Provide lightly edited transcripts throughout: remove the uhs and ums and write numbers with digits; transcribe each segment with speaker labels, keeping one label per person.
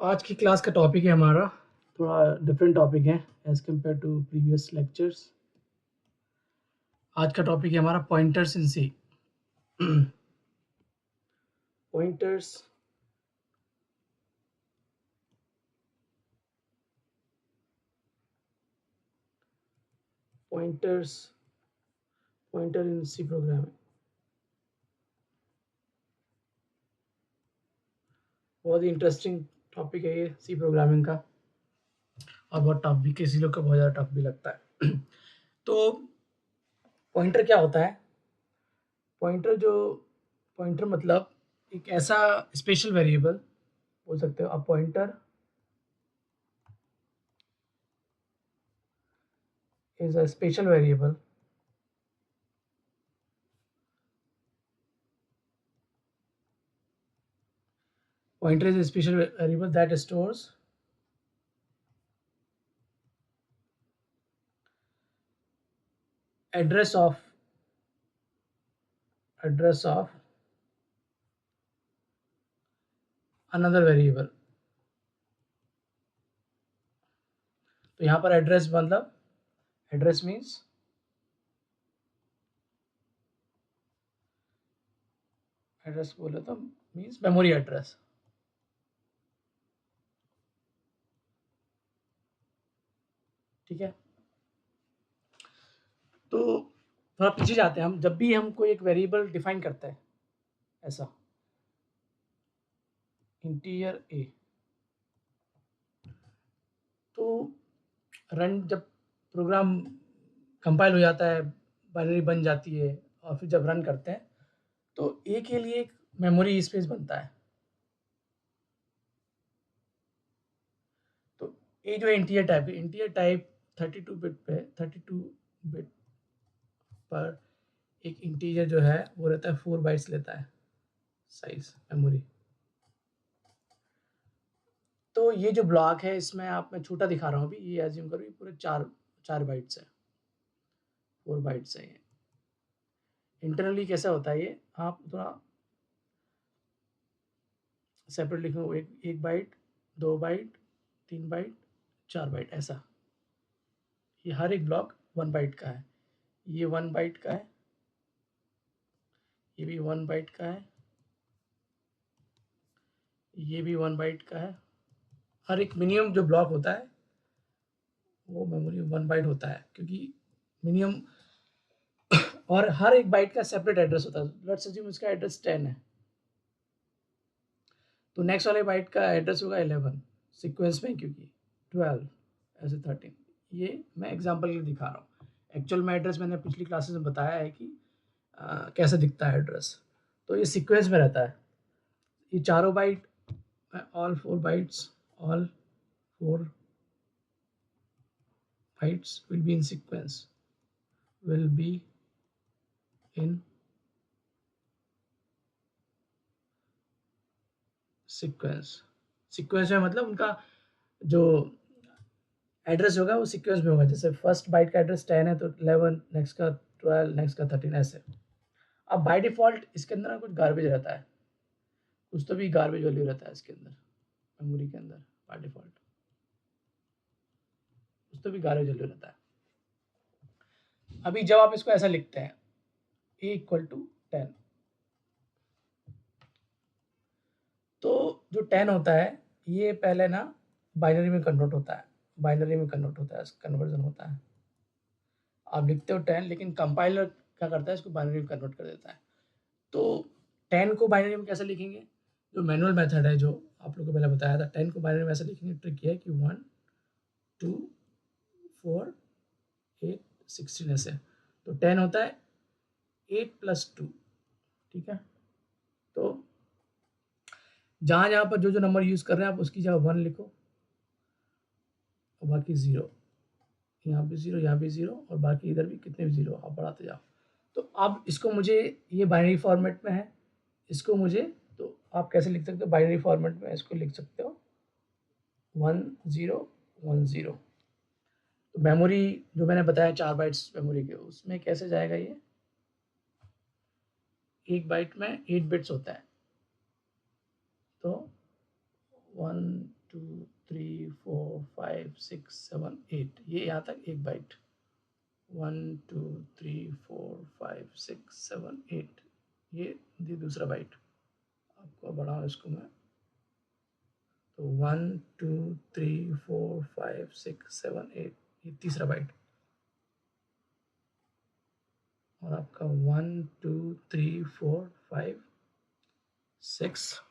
Speaker 1: आज की क्लास का टॉपिक है हमारा थोड़ा डिफरेंट टॉपिक है as compared to previous lectures. आज का टॉपिक है हमारा pointers in C. Pointers pointers pointer in C programming बहुत ही इंटरेस्टिंग टॉपिक है ये सी प्रोग्रामिंग का, और बहुत टफ भी, किसी लोग को बहुत ज़्यादा टफ भी लगता है। तो पॉइंटर क्या होता है? पॉइंटर जो पॉइंटर मतलब एक ऐसा स्पेशल वेरिएबल बोल सकते हो। अब pointer is a special variable pointer is a special variable that stores address of another variable। तो यहाँ पर एड्रेस मतलब एड्रेस मीन्स एड्रेस बोले तो मीन्स मेमोरी एड्रेस। ठीक है, तो थोड़ा पीछे जाते हैं हम। जब भी हम कोई एक वेरिएबल डिफाइन करते हैं ऐसा इंटीजर ए, तो रन जब प्रोग्राम कंपाइल हो जाता है, बाइनरी बन जाती है, और फिर जब रन करते हैं तो ए के लिए एक मेमोरी स्पेस बनता है। तो ए जो इंटीजर टाइप 32 बिट पे 32 बिट पर एक इंटीजर जो है वो रहता है 4 बाइट्स लेता है साइज मेमोरी। तो ये जो ब्लॉक है इसमें आप, मैं छोटा दिखा रहा हूँ अभी, ये एज्यूम करो ये पूरे 4 बाइट्स है, 4 बाइट्स है ये। इंटरनली कैसा होता है ये, आप थोड़ा सेपरेट लिखो, एक बाइट, 2 बाइट, 3 बाइट, 4 बाइट ऐसा। ये हर एक ब्लॉक 1 बाइट का है। ये 1 बाइट का है, ये भी 1 बाइट का है, ये भी 1 बाइट का है। हर एक मिनिमम जो ब्लॉक होता है वो मेमोरी 1 बाइट होता है, क्योंकि मिनिमम, और हर एक बाइट का सेपरेट एड्रेस होता है। लेट्स अज्यूम इसका एड्रेस 10 है, तो नेक्स्ट वाले बाइट का एड्रेस होगा 11 सीक्वेंस में, क्योंकि 12 ऐसे 13। ये मैं एग्जांपल के लिए दिखा रहा हूँ। एक्चुअल में एड्रेस मैंने पिछली क्लासेस में बताया है कि कैसे दिखता है एड्रेस। तो ये सीक्वेंस में रहता है, ये चारों bite, all 4 bytes will be in sequence, will be in sequence में मतलब उनका जो एड्रेस होगा वो सीक्वेंस में होगा। जैसे फर्स्ट बाइट का एड्रेस 10 है तो 11, नेक्स्ट का 12, नेक्स्ट का 13 ऐसे। अब बाय डिफ़ॉल्ट इसके अंदर ना कुछ गार्बेज रहता है, कुछ तो भी गार्बेज वैल्यू रहता है इसके अंदर, मेमोरी के अंदर बाय डिफ़ॉल्ट कुछ तो भी गार्बेज वैल्यू रहता है। अभी जब आप इसको ऐसा लिखते हैं a इक्वल टू 10, तो जो 10 होता है ये पहले ना बाइनरी में कन्वर्ट होता है, कन्वर्जन होता है। आप लिखते हो 10, लेकिन कंपाइलर क्या करता है, इसको बाइनरी में कन्वर्ट कर देता है। तो 10 को बाइनरी में कैसे लिखेंगे? जो मैनुअल मेथड है जो आप लोगों को पहले बताया था, 10 को बाइनरी में ऐसे लिखेंगे। ट्रिक ये है कि 1 2 4 8 16 ऐसे। तो 10 होता है 8 + 2। ठीक है, तो जहाँ जहाँ पर जो जो नंबर यूज़ कर रहे हैं आप उसकी जगह 1 लिखो और बाकी 0, यहाँ भी 0, यहाँ भी 0, और बाकी इधर भी कितने भी 0 आप बढ़ाते जाओ। तो अब इसको मुझे, ये बाइनरी फॉर्मेट में है, इसको मुझे, तो आप कैसे लिख सकते हो बाइनरी फॉर्मेट में? इसको लिख सकते हो 1 0 1 0। तो मेमोरी जो मैंने बताया 4 बाइट्स मेमोरी के, उसमें कैसे जाएगा ये? एक बाइट में 8 बिट्स होता है, तो 1 2 3 4 5 6 7 8, ये यहाँ तक एक बाइट। 1 2 3 4 5 6 7 8, ये दूसरा बाइट। आपको बढ़ाऊँ इसको मैं, तो 1 2 3 4 5 6 7 8, ये तीसरा बाइट। और आपका 1 2 3 4 5 6,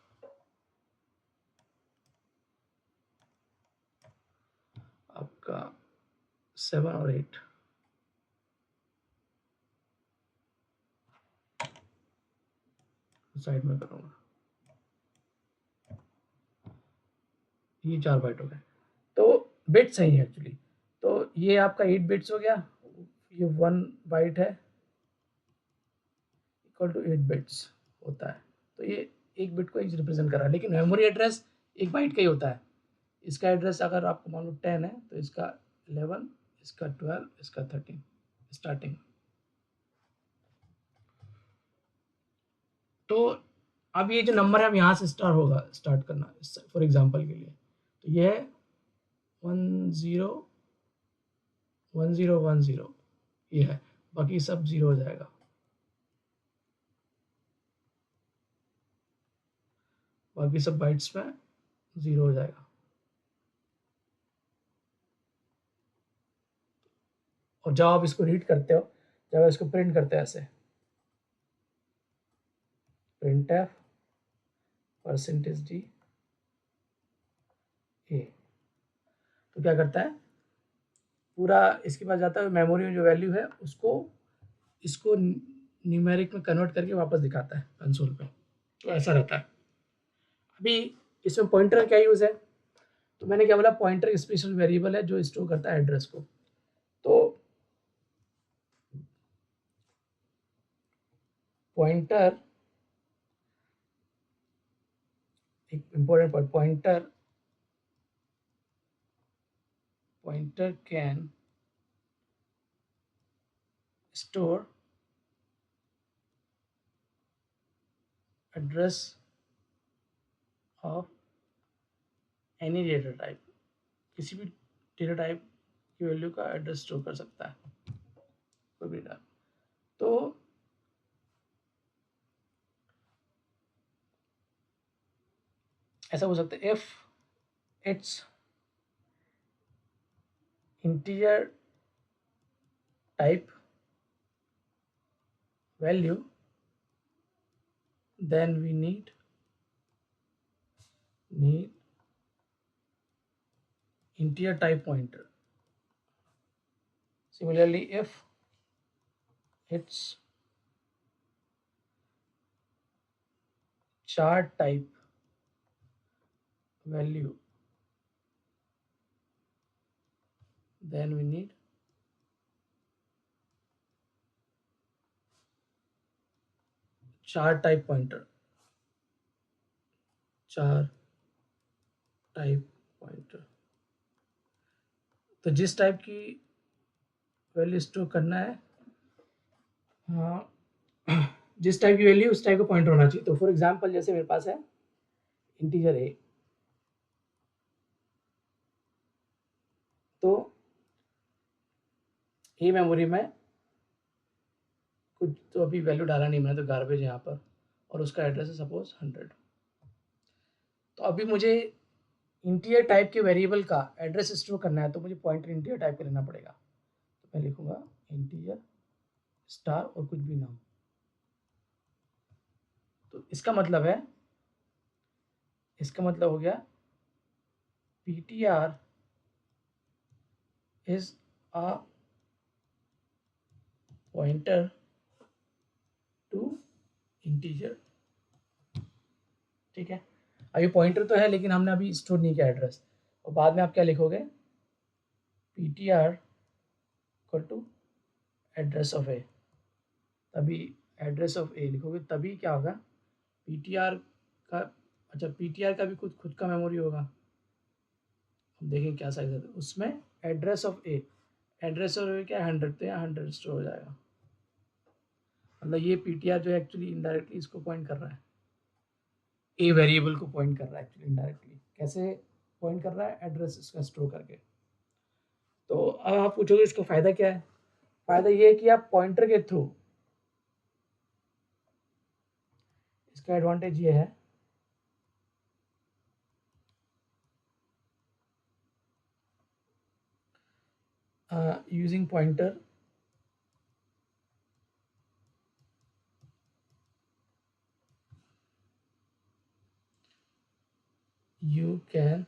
Speaker 1: आपका 7 और 8। साइड में करूँगा, ये 4 बाइट हो गए। तो बिट सही है एक्चुअली। तो ये आपका 8 बिट्स हो गया, ये 1 बाइट है इक्वल टू 8 बिट्स होता है। तो ये एक बिट को एक रिप्रेजेंट कर रहा है, लेकिन मेमोरी एड्रेस एक बाइट का ही होता है। इसका एड्रेस अगर आपको मान लो 10 है तो इसका 11, इसका 12, इसका 13 स्टार्टिंग। तो अब ये जो नंबर है, अब यहाँ से स्टार्ट करना फॉर एग्जांपल के लिए। तो ये 1 0 1 0 1 0 ये है, बाकी सब 0 हो जाएगा। बाकी सब बाइट्स में 0 हो जाएगा। और जब आप इसको रीड करते हो, जब आप इसको प्रिंट करते हैं ऐसे, printf %d a, तो क्या करता है, पूरा इसके पास जाता है, मेमोरी में जो वैल्यू है उसको इसको न्यूमेरिक में कन्वर्ट करके वापस दिखाता है कंसोल पे। तो ऐसा रहता है। अभी इसमें पॉइंटर का क्या यूज़ है, तो मैंने क्या बोला, पॉइंटर एक स्पेशल वेरिएबल है जो स्टोर करता है एड्रेस को। तो पॉइंटर एक important point, pointer can store address of any data type, किसी भी डेटा टाइप की वैल्यू का एड्रेस स्टोर कर सकता है कोई भी डाटा। तो ऐसा हो सकता है, if it's integer type value, then we need integer type pointer. Similarly, if it's chart type value, then we need chart type pointer. chart type pointer, तो जिस टाइप की वैल्यू स्टोर करना है, हाँ, जिस टाइप की वैल्यू उस type का पॉइंटर होना चाहिए। तो फॉर एग्जांपल जैसे मेरे पास है इंटीजर ए, तो ए मेमोरी में कुछ तो अभी वैल्यू डाला नहीं मैंने, तो गार्बेज यहाँ पर, और उसका एड्रेस है सपोज 100। तो अभी मुझे इंटीजर टाइप के वेरिएबल का एड्रेस स्टोर करना है, तो मुझे पॉइंटर इंटीजर टाइप का लेना पड़ेगा। तो मैं लिखूंगा इंटीजर स्टार और कुछ भी नाम। तो इसका मतलब हो गया ptr is a pointer to integer। ठीक है, अभी पॉइंटर तो है लेकिन हमने अभी स्टोर नहीं किया एड्रेस। और बाद में आप क्या लिखोगे, ptr equal to address of a, तभी एड्रेस ऑफ ए लिखोगे, तभी क्या होगा, ptr का, अच्छा ptr का भी कुछ खुद का मेमोरी होगा। हम देखें क्या साइज है, उसमें address of a, address of a क्या है 100, तो यहाँ 100 स्टोर हो जाएगा। मतलब ये ptr जो है एक्चुअली इनडायरेक्टली इसको पॉइंट कर रहा है, ए वेरिएबल को पॉइंट कर रहा है एक्चुअली इनडायरेक्टली। कैसे पॉइंट कर रहा है एड्रेस इसका स्टोर करके। तो अब आप पूछोगे इसका फ़ायदा क्या है? फ़ायदा ये है कि आप पॉइंटर के थ्रू, इसका एडवांटेज ये है using pointer you can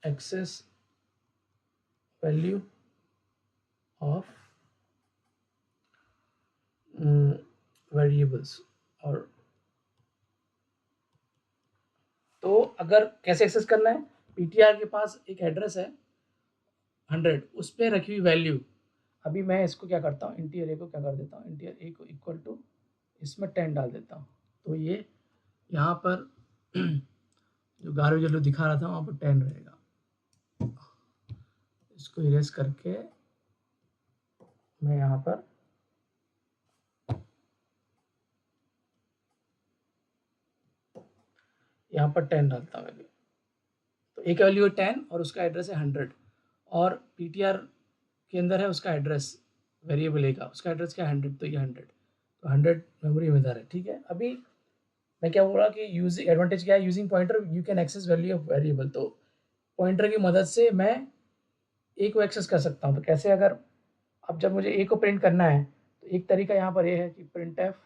Speaker 1: access value of variables। और तो अगर कैसे एक्सेस करना है, पीटीआर के पास एक एड्रेस है 100, उस पर रखी हुई वैल्यू, अभी मैं इसको क्या करता हूँ, इंटीरियर ए को क्या कर देता हूँ, इंटीरियर ए को इक्वल टू इसमें 10 डाल देता हूँ। तो ये यहाँ पर जो गार्बेज वैल्यू दिखा रहा था वहाँ पर 10 रहेगा। इसको इरेज करके मैं यहाँ पर यहाँ पर 10 डालता हूँ वैल्यू। तो एक वैल्यू है 10 और उसका एड्रेस है 100, और पीटीआर के अंदर है उसका एड्रेस वेरिएबल ए का, उसका एड्रेस क्या है 100, तो ये 100, तो 100 मेमोरी में इधर है। ठीक है, अभी मैं क्या बोल रहा कि यूजिंग एडवांटेज क्या है, using pointer you can access value of variable. तो पॉइंटर की मदद से मैं ए को एक्सेस कर सकता हूँ। तो कैसे, अगर अब जब मुझे ए को प्रिंट करना है तो एक तरीका यहाँ पर ये है कि प्रिंट एफ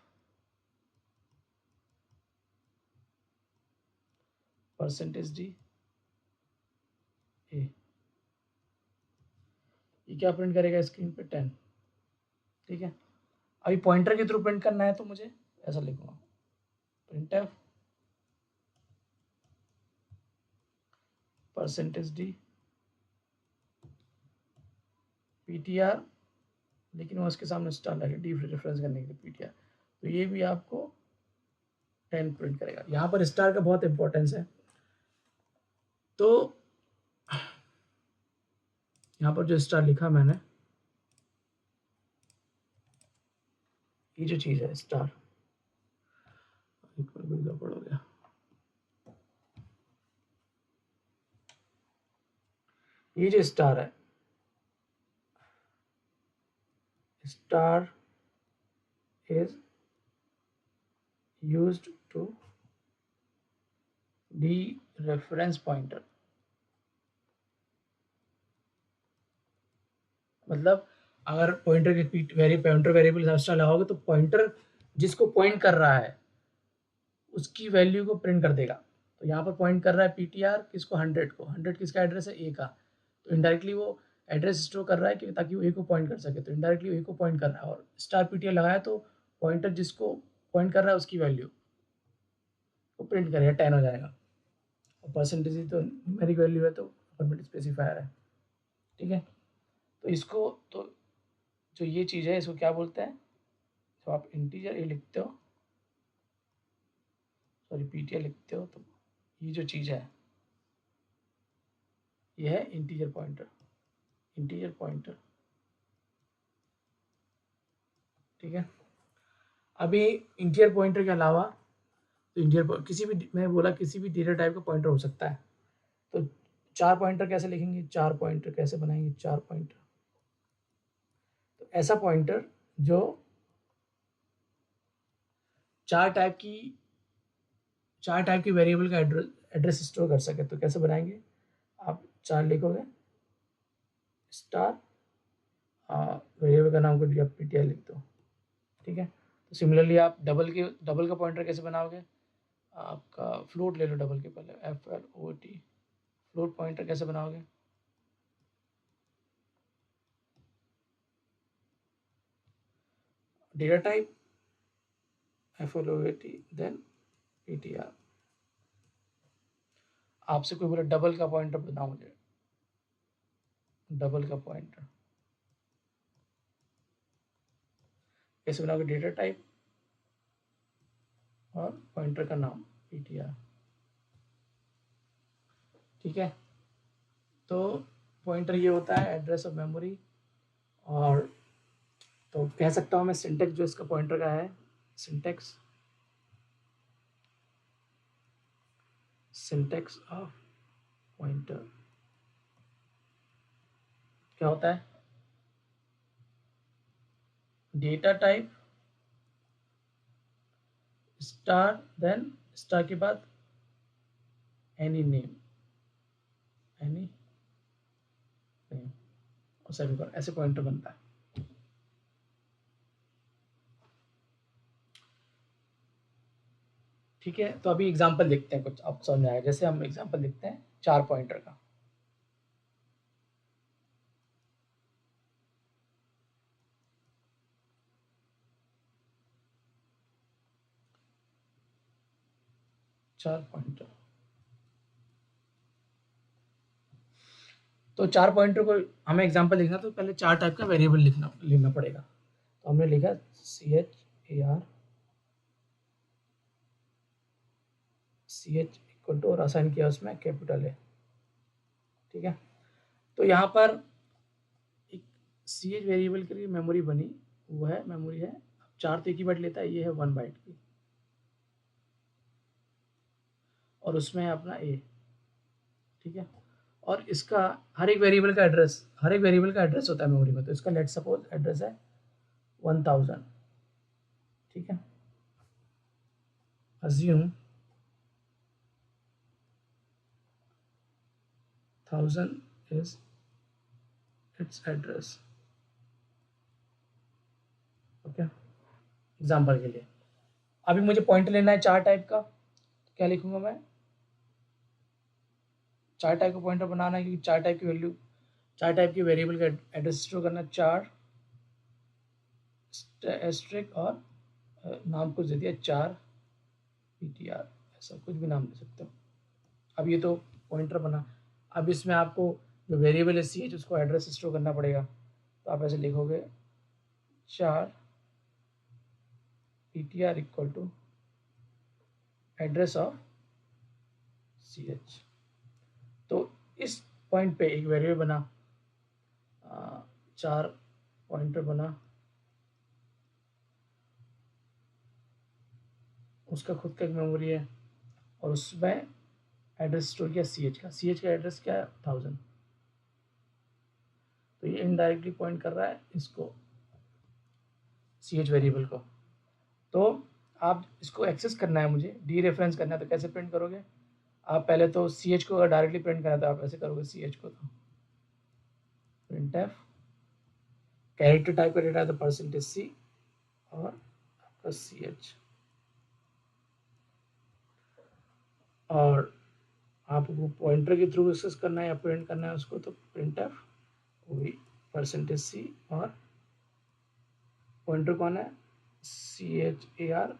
Speaker 1: %d ए, ये क्या प्रिंट करेगा स्क्रीन पे 10। ठीक है, अभी पॉइंटर के थ्रू प्रिंट करना है तो मुझे ऐसा लिखूंगा प्रिंट एफ %d पीटीआर, लेकिन वो उसके सामने स्टार लगे डी रेफरेंस करने के लिए पीटीआर, तो ये भी आपको 10 प्रिंट करेगा। यहाँ पर स्टार का बहुत इंपॉर्टेंस है। तो यहाँ पर जो स्टार लिखा मैंने, ये जो चीज़ है स्टार, गड़बड़ हो गया, ये जो स्टार है, star is used to dereference pointer। मतलब अगर पॉइंटर के पॉइंटर वेरिएबल स्टार लगाओगे तो पॉइंटर जिसको पॉइंट कर रहा है उसकी वैल्यू को प्रिंट कर देगा। तो यहाँ पर पॉइंट कर रहा है पीटीआर किसको, 100 को, 100 किसका एड्रेस है, ए का, तो इनडायरेक्टली वो एड्रेस स्टोर कर रहा है कि ताकि वो ए को पॉइंट कर सके, तो इनडायरेक्टली ए को पॉइंट कर रहा है। और स्टार पीटीआर लगाया तो पॉइंटर जिसको पॉइंट कर रहा है उसकी वैल्यू को प्रिंट करेगा, 10 हो जाएगा। और परसेंटेज तो न्यूमेरिक वैल्यू है तो फॉर्मेट स्पेसिफायर है। ठीक है, तो इसको, तो जो ये चीज़ है इसको क्या बोलते हैं, तो आप इंटीजर ए लिखते हो, सॉरी पीटीआर लिखते हो, तो ये जो चीज़ है ये है इंटीजर पॉइंटर, इंटीजर पॉइंटर। ठीक है, अभी इंटीजर पॉइंटर के अलावा तो इंटीजर किसी भी, मैं बोला किसी भी डेटा टाइप का पॉइंटर हो सकता है। तो 4 पॉइंटर कैसे लिखेंगे, 4 पॉइंटर कैसे बनाएंगे, 4 पॉइंटर, तो ऐसा पॉइंटर जो 4 टाइप की वेरिएबल का एड्रेस स्टोर कर सके। तो कैसे बनाएंगे, आप 4 लिखोगे, स्टार वेरिएबल का नाम कुछ भी आप पीटीआर लिख दो। ठीक है, तो सिमिलरली आप डबल का पॉइंटर कैसे बनाओगे, आपका फ्लोट ले लो डबल के पहले, FLOT, फ्लोट पॉइंटर कैसे बनाओगे, data type FLOT then PTR. आपसे कोई बोला डबल का पॉइंटर बनाओ मुझे, डबल का पॉइंटर कैसे बनाओगे, डेटा टाइप और पॉइंटर का नाम पीटीआर। ठीक है, तो पॉइंटर ये होता है एड्रेस ऑफ मेमोरी। और तो कह सकता हूँ मैं सिंटेक्स जो इसका पॉइंटर का है, सिंटेक्स सिंटैक्स ऑफ पॉइंटर क्या होता है? Data type star, then star के बाद एनी नेम, एनी नेम और सेमीकोलन, ऐसे पॉइंटर बनता है। ठीक है, तो अभी एग्जांपल देखते हैं, कुछ आप समझ में आएगा। जैसे हम एग्जांपल देखते हैं 4 पॉइंटर का। चार पॉइंटर, तो 4 पॉइंटर को हमें एग्जांपल लिखना, तो पहले 4 टाइप का वेरिएबल लिखना पड़ेगा। तो हमने लिखा ch इक्वल टू, और असाइन किया उसमें कैपिटल ए। ठीक है, तो यहाँ पर एक ch वेरिएबल के लिए मेमोरी बनी, वो है मेमोरी है 4, तो एक ही बाइट लेता है, ये है 1 बाइट की, और उसमें है अपना ए। ठीक है, और इसका हर एक वेरिएबल का एड्रेस होता है मेमोरी में। तो इसका लेट सपोज एड्रेस है 1000। ठीक है, assume 1000 is it's address. Okay, example के लिए अभी मुझे पॉइंटर लेना है 4 टाइप का, क्या लिखूंगा मैं? 4 टाइप का पॉइंटर बनाना है, क्योंकि 4 टाइप की वैल्यू, 4 टाइप की वेरिएबल का एड्रेस स्टोर करना। 4 एस्ट्रिक और नाम कुछ दे दिया 4 ptr, ऐसा कुछ भी नाम दे सकते हो। अब ये तो पॉइंटर बना। अब इसमें आपको जो वेरिएबल है ch, उसको एड्रेस स्टोर करना पड़ेगा। तो आप ऐसे लिखोगे 4 ptr equal to address of ch। तो इस पॉइंट पे एक वेरिएबल बना, 4 पॉइंटर बना, उसका खुद का एक मेमोरी है, और उसमें एड्रेस स्टोर किया ch का एड्रेस क्या है 1000। तो ये इनडायरेक्टली पॉइंट कर रहा है इसको, ch वेरिएबल को। तो आप इसको एक्सेस करना है, मुझे डी रेफरेंस करना है, तो कैसे प्रिंट करोगे आप? पहले तो ch को अगर डायरेक्टली प्रिंट करना है तो आप ऐसे करोगे, ch को तो printf, कैरेक्टर टाइप का डेटा है तो %c और आपका ch, और आपको पॉइंटर के थ्रू एक्सेस करना है या प्रिंट करना है उसको, तो printf वही %c, और पॉइंटर कौन है? charptr,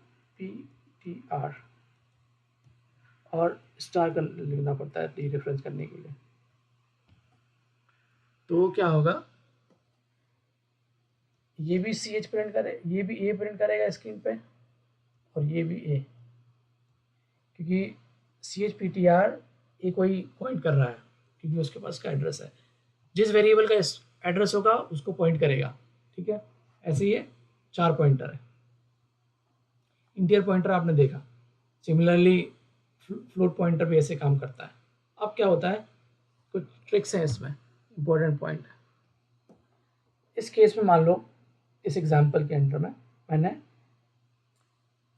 Speaker 1: और स्टार लिखना पड़ता है डी रेफरेंस करने के लिए। तो क्या होगा, ये भी ch प्रिंट करे, ये भी a प्रिंट करेगा स्क्रीन पे, और ये भी a, क्योंकि chptr ए कोई पॉइंट कर रहा है, क्योंकि उसके पास का एड्रेस है। जिस वेरिएबल का एड्रेस होगा उसको पॉइंट करेगा। ठीक है, ऐसे ही 4 पॉइंटर है। इंटीजर पॉइंटर आपने देखा, सिमिलरली फ्लोट पॉइंटर भी ऐसे काम करता है। अब क्या होता है, कुछ ट्रिक्स हैं इसमें, इंपॉर्टेंट पॉइंट है। इस केस में मान लो, इस एग्जांपल के अंदर में मैंने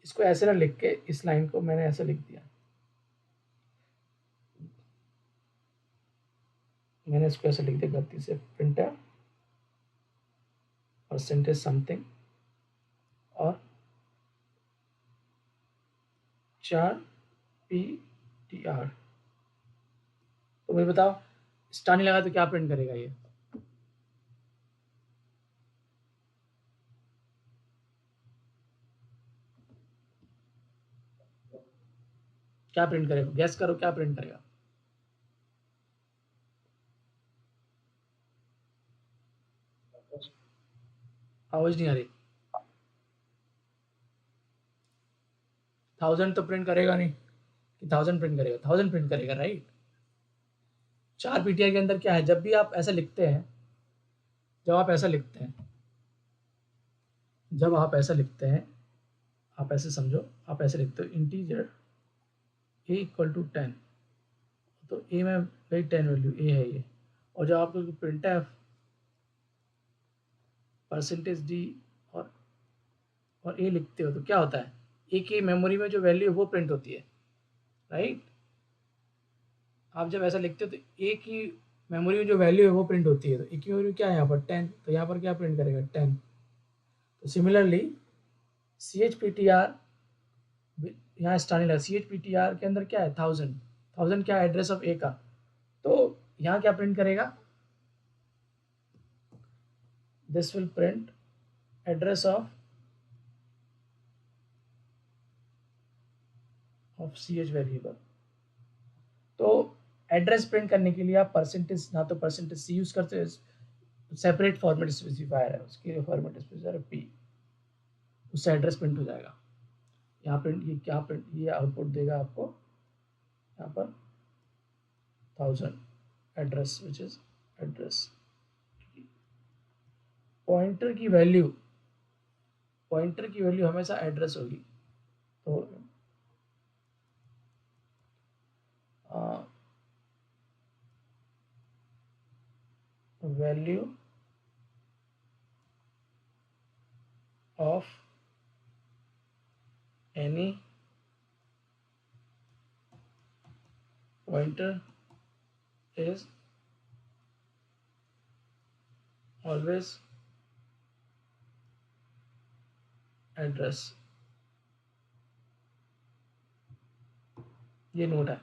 Speaker 1: इसको ऐसे ना लिख के, इस लाइन को मैंने ऐसे लिख दिया, मैंने इसको ऐसे लिख दिया गलती से, प्रिंटर परसेंटेज समथिंग और 4 ptr। तो मुझे बताओ, स्टार नहीं लगा तो क्या प्रिंट करेगा ये? क्या प्रिंट करेगा? गैस करो, क्या प्रिंट करेगा? आवाज नहीं आ रही। 1000 तो प्रिंट करेगा नहीं, कि 1000 प्रिंट करेगा? 1000 प्रिंट करेगा, राइट। 4 ptr के अंदर क्या है, जब भी आप ऐसा लिखते हैं, जब आप ऐसा लिखते हैं, जब आप ऐसा लिखते हैं, आप ऐसे समझो, आप ऐसे लिखते हो इंटीजर a इक्वल टू 10, तो ए में वही 10 वैल्यू ए है ये, और जब आप लोग प्रिंट एफ परसेंटेज डी और ए लिखते हो तो क्या होता है, ए की मेमोरी में जो वैल्यू है वो प्रिंट होती है, राइट। आप जब ऐसा लिखते हो तो ए की मेमोरी में जो वैल्यू है वो प्रिंट होती है, तो ए की मेमोरी क्या है यहाँ पर 10, तो यहाँ पर क्या प्रिंट करेगा 10। तो similarly C H P T R यहाँ स्टार नहीं लगा, C H P T R के अंदर क्या है 1000 क्या एड्रेस ऑफ ए का, तो यहाँ क्या प्रिंट करेगा, this will print address of C H variable. तो एड्रेस प्रिंट करने के लिए आप परसेंटेज ना तो परसेंटेज सी यूज करते हो, सेपरेट फॉर्मेट स्पेसिफायर है, उसके लिए फॉर्मेट स्पेसिफायर है पी, उससे एड्रेस प्रिंट हो जाएगा। यहाँ प्रिंट ये क्या प्रिंट ये आउटपुट देगा आपको यहाँ पर 1000 address which is address. Pointer की वैल्यू हमेशा एड्रेस होगी, तो value of any pointer is always address. ये नोट है।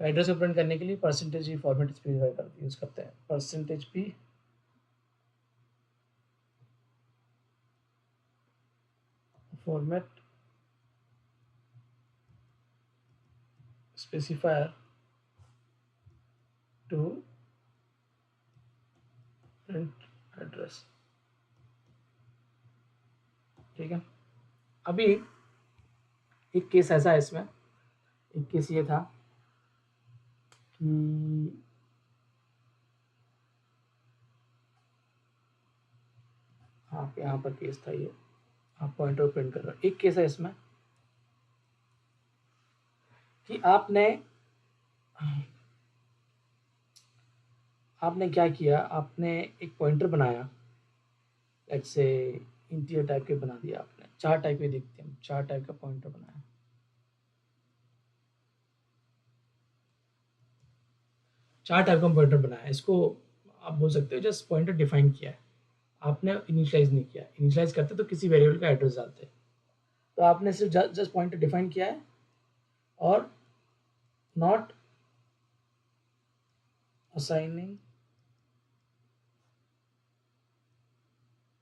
Speaker 1: तो एड्रेस को प्रिंट करने के लिए परसेंटेज फॉर्मेट स्पेसिफायर यूज करते हैं, percentage P format specifier to print address, ठीक है। अभी एक केस ऐसा है इसमें, एक केस ये था कि हाँ यहाँ पर केस था ये, आप पॉइंटर प्रिंट कर रहे हो। एक केस है इसमें कि आपने क्या किया, आपने एक पॉइंटर बनाया, ऐसे इंटीरियर टाइप के बना दिया आपने, 4 टाइप के देखते हैं, 4 टाइप का पॉइंटर बनाया, 4 टाइप का पॉइंटर बनाया। इसको आप बोल सकते हो जस्ट पॉइंटर डिफाइन किया है, आपने इनिशियलाइज नहीं किया। इनिशियलाइज करते तो किसी वेरिएबल का एड्रेस डालते, तो आपने सिर्फ जस्ट पॉइंटर डिफाइन किया है और not assigning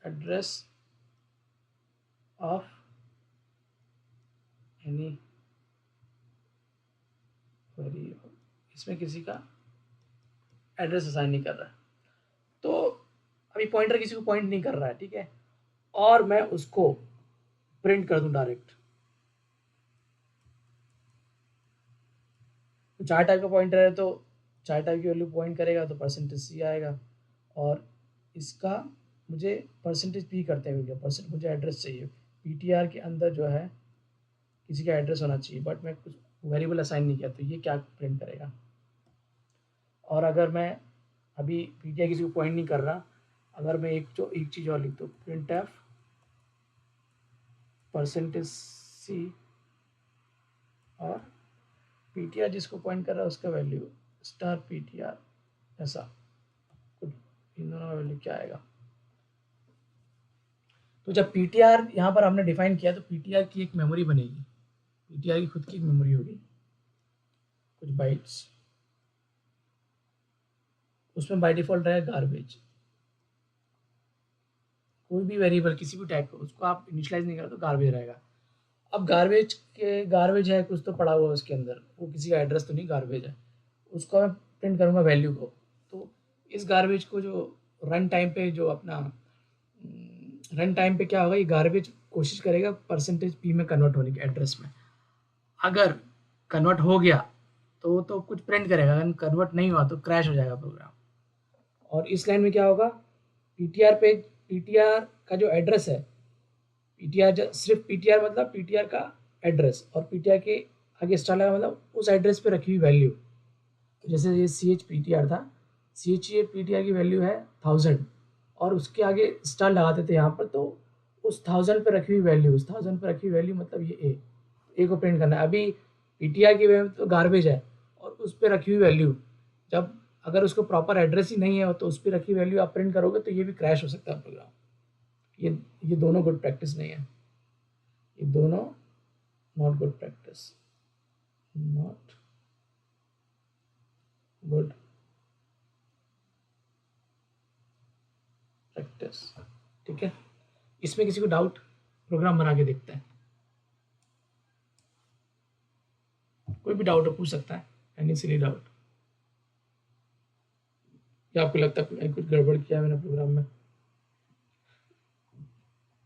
Speaker 1: address of any variable, इसमें किसी का एड्रेस असाइन नहीं कर रहा है। तो अभी पॉइंटर किसी को पॉइंट नहीं कर रहा है, ठीक है, और मैं उसको प्रिंट कर दूं डायरेक्ट, तो 4 टाइप का पॉइंटर है तो 4 टाइप की वैल्यू पॉइंट करेगा, तो परसेंटेज सी आएगा, और इसका मुझे परसेंटेज पी करते हैं, परसेंट मुझे एड्रेस चाहिए, पीटीआर के अंदर जो है किसी का एड्रेस होना चाहिए, बट मैं कुछ वेरिएबल असाइन नहीं किया, तो ये क्या प्रिंट करेगा। और अगर मैं अभी पीटीआर किसी को पॉइंट नहीं कर रहा, अगर मैं एक चीज़ और लिख दूँ, प्रिंट एफ परसेंटेज सी और पीटीआर जिसको पॉइंट कर रहा है उसका वैल्यू स्टार पीटीआर, ऐसा कुछ इन दोनों का वैल्यू क्या आएगा। तो जब पीटीआर यहाँ पर हमने डिफाइन किया, तो पीटीआर की एक मेमोरी बनेगी, पीटीआर की खुद की एक मेमोरी होगी, कुछ बाइट्स, उसमें बाय डिफॉल्ट रहेगा गार्बेज, कोई भी वेरिएबल किसी भी टाइप का उसको आप इनिशियलाइज नहीं करो तो गार्बेज रहेगा। अब गार्बेज है कुछ तो पड़ा हुआ है उसके अंदर, वो किसी का एड्रेस तो नहीं, गार्बेज है, उसको मैं प्रिंट करूँगा वैल्यू को। तो इस गार्बेज को जो रन टाइम पे जो अपना रन टाइम पे क्या होगा, ये गार्बेज कोशिश करेगा परसेंटेज पी में कन्वर्ट होने के एड्रेस में। अगर कन्वर्ट हो गया तो कुछ प्रिंट करेगा, अगर कन्वर्ट नहीं हुआ तो क्रैश हो जाएगा प्रोग्राम। और इस लाइन में क्या होगा, पीटीआर का जो एड्रेस है, पीटीआर सिर्फ पीटीआर मतलब पीटीआर का एड्रेस, और पीटीआर के आगे स्टार लगा मतलब उस एड्रेस पे रखी हुई वैल्यू, जैसे ये c H P T r था, c H P T R की वैल्यू है 1000 और उसके आगे स्टार लगाते थे यहाँ पर, तो उस 1000 पे रखी हुई वैल्यू, उस 1000 पे रखी हुई वैल्यू मतलब ये ए को प्रिंट करना है। अभी पी टी आर की वैल्यू तो गार्बेज है और उस पर रखी हुई वैल्यू, जब अगर उसको प्रॉपर एड्रेस ही नहीं है तो उस पर रखी वैल्यू आप प्रिंट करोगे तो ये भी क्रैश हो सकता है प्रोग्राम। ये दोनों गुड प्रैक्टिस नहीं है, ये दोनों not good practice, not good practice. ठीक है, इसमें किसी को डाउट? प्रोग्राम बना के देखते हैं, कोई भी डाउट हो पूछ सकता है, एनी सिली डाउट। या आपको लगता है कुछ गड़बड़ किया मैंने प्रोग्राम में?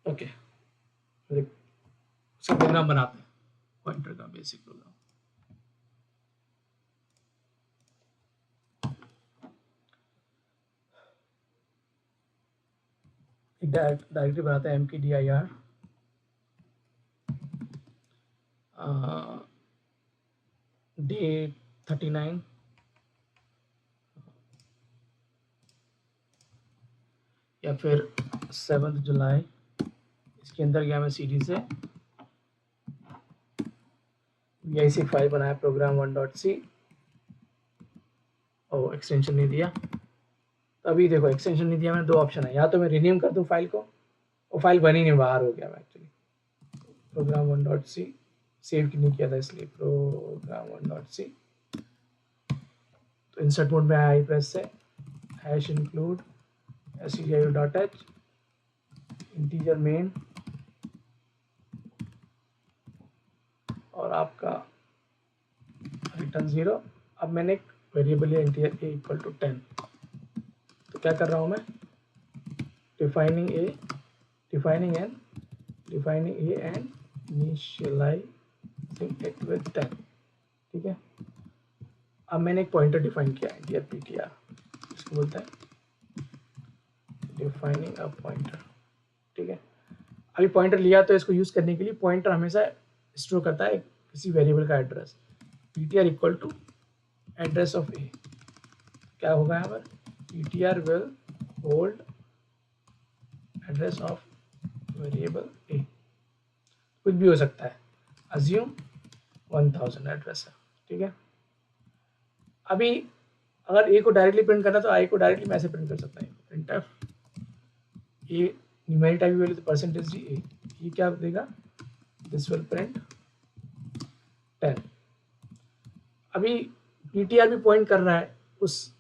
Speaker 1: ओके, उसका प्रोग्राम बनाते हैं, पॉइंटर का बेसिक प्रोग्राम। एक डायरेक्टरी बनाते हैं mkdir डे 39 या फिर 7 जुलाई। इसके अंदर गया मैं CD से VIC फाइल बनाया program1.c। ओ एक्सटेंशन नहीं दिया, तो अभी देखो एक्सटेंशन नहीं दिया मैंने, दो ऑप्शन है, या तो मैं रिन्यूम कर दूं फाइल को, वो फाइल बनी नहीं, बाहर हो गया मैं एक्चुअली। program1.c सेव नहीं किया था इसलिए program1.c। तो इंसर्ट मोड में आया आई प्रेस से #include stdio.h इंटीजर मेन और आपका रिटर्न 0। अब मैंने एक वेरिएबल लिया इंटीजर a इक्वल टू 10। तो क्या कर रहा हूँ मैं, defining a and initialising it with 10। ठीक है, अब मैंने एक पॉइंटर डिफाइन किया इंटीजर ptr, इसको बोलते हैं डिफाइनिंग अ पॉइंटर। ठीक है, अभी पॉइंटर लिया तो इसको यूज करने के लिए पॉइंटर हमेशा स्टोर करता है किसी वेरिएबल का address, ptr equal to address of a। क्या होगा यहाँ पर, ptr will hold address of variable a, कुछ भी हो सकता है, अज्यूम 1000 एड्रेस है। ठीक है, अभी अगर a को डायरेक्टली प्रिंट करना तो i को डायरेक्टली मैं ऐसे प्रिंट कर सकता हूँ, print F a numeric type की वैल्यू तो %d a, ये क्या देगा, दिस विल प्रिंट 10। अभी ptr भी पॉइंट कर रहा है उस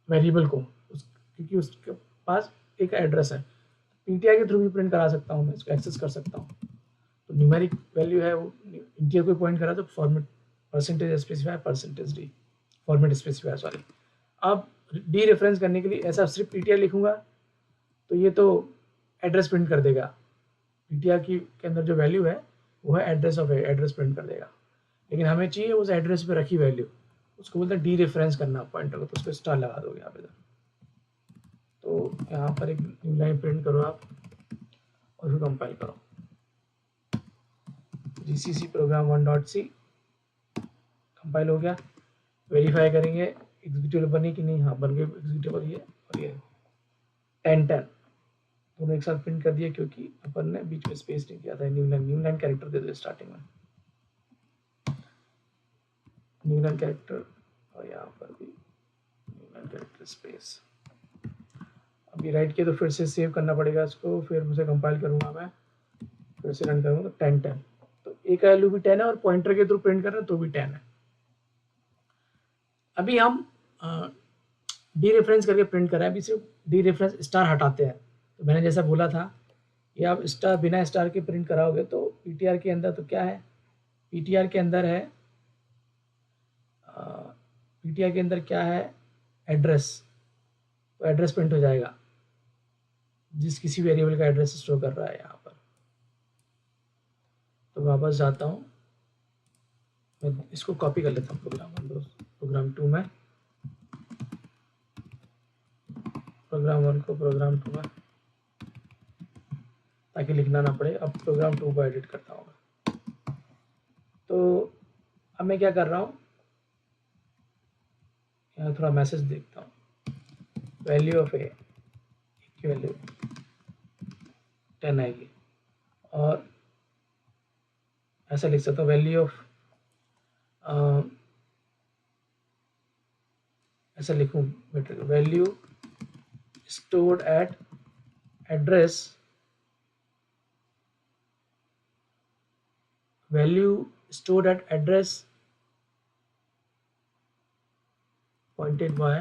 Speaker 1: वेरिएबल को, क्योंकि उसके पास एक एड्रेस है, ptr के थ्रू भी प्रिंट करा सकता हूँ मैं, इसको एक्सेस कर सकता हूँ। तो न्यूमेरिक वैल्यू है वो इंटीजर को पॉइंट करा तो format percentage specifier %d format specifier sorry. अब डी रेफरेंस करने के लिए ऐसा सिर्फ ptr लिखूंगा तो ये तो एड्रेस प्रिंट कर देगा, ptr की के अंदर जो वैल्यू है वो है एड्रेस ऑफ एड्रेस प्रिंट कर देगा, लेकिन हमें चाहिए उस एड्रेस पे रखी वैल्यू, उसको बोलते हैं डी रेफरेंस करना पॉइंटर को, तो उसको स्टार लगा दोगे आप इधर। तो यहाँ पर एक न्यू लाइन प्रिंट करो आप और फिर कंपाइल करो, gcc program1.c कंपाइल हो गया। वेरीफाई करेंगे एग्जीक्यूटेबल बनी कि नहीं, हाँ बन गई एग्जीक्यूटेबल ये, और ये 10 दोनों एक साथ प्रिंट कर दिए क्योंकि अपन ने बीच में स्पेस नहीं किया था। न्यू लाइन कैरेक्टर दे दो स्टार्टिंग में, न्यू लाइन कैरेक्टर, और यहाँ पर भी न्यू लाइन कैरेक्टर स्पेस। अभी राइट किया तो फिर से सेव करना पड़ेगा इसको, फिर मुझे कंपाइल करूँगा मैं, फिर से रन करूँगा तो 10 तो एक वैल्यू भी 10 है और पॉइंटर के थ्रू प्रिंट कर रहे हैं तो भी 10 है। अभी हम डी रेफरेंस करके प्रिंट कर रहे हैं, अभी सिर्फ डी रेफरेंस स्टार हटाते हैं। तो मैंने जैसा बोला था कि आप स्टार बिना स्टार के प्रिंट कराओगे तो पीटीआर के अंदर तो क्या है, पीटीआर के अंदर है पीटीआर के अंदर क्या है, एड्रेस, तो एड्रेस प्रिंट हो जाएगा जिस किसी वेरिएबल का एड्रेस स्टोर कर रहा है यहाँ पर। तो वापस जाता हूँ, मैं इसको कॉपी कर लेता हूँ प्रोग्राम 2 में, प्रोग्राम 1 को प्रोग्राम 2 में, ताकि लिखना ना पड़े। अब प्रोग्राम 2 को एडिट करता हूँ। तो अब मैं क्या कर रहा हूँ, यहाँ थोड़ा मैसेज देखता हूँ, वैल्यू ऑफ ए की वैल्यू 10 आएगी, और ऐसा लिख सकता हूँ वैल्यू ऑफ, ऐसा लिखूँ better, value stored at address, value stored at address pointed by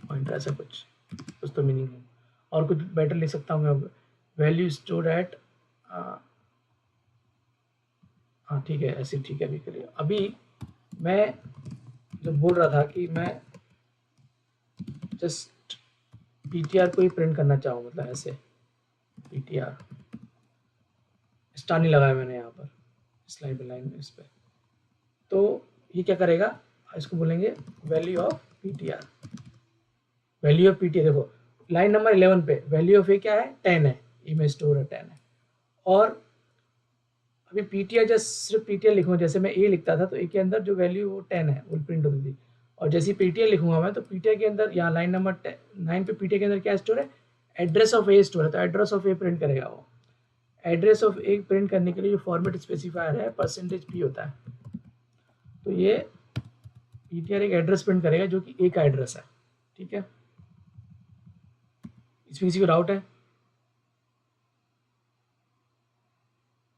Speaker 1: pointer, ऐसा कुछ तो मीनिंग है। और कुछ बेटर लिख सकता हूँ मैं, वैल्यू स्टोर्ड एट, हाँ ठीक है, ऐसे ठीक है। अभी के लिए, अभी मैं जो बोल रहा था कि मैं जस्ट पीटीआर को ही प्रिंट करना चाहूँ, मतलब ऐसे पीटीआर स्टार नहीं लगाया मैंने यहाँ पर स्लाइड लाइन में इस पर। तो ये क्या करेगा, इसको बोलेंगे value of PTR, value of PTR. देखो लाइन नंबर 11 पे वैल्यू ऑफ ए क्या है, 10 है, इमेज स्टोर है 10 है। और अभी पीटीआर जस्ट सिर्फ पीटीआर लिखूँ, जैसे मैं ए लिखता था तो ए के अंदर जो वैल्यू वो 10 है वो प्रिंट होती थी। और जैसे ही पीटीआर लिखूंगा मैं, तो पीटीआर के अंदर यहाँ लाइन नंबर 9 पे पीटीआर के अंदर क्या स्टोर है, एड्रेस ऑफ ए स्टोर है, तो एड्रेस ऑफ ए प्रिंट करेगा वो। एड्रेस ऑफ ए प्रिंट करने के लिए जो फॉर्मेट स्पेसिफायर है %p होता है। तो ये पीटीआर एक एड्रेस प्रिंट करेगा जो कि ए का एड्रेस है, ठीक है। इसमें किसी को डाउट है?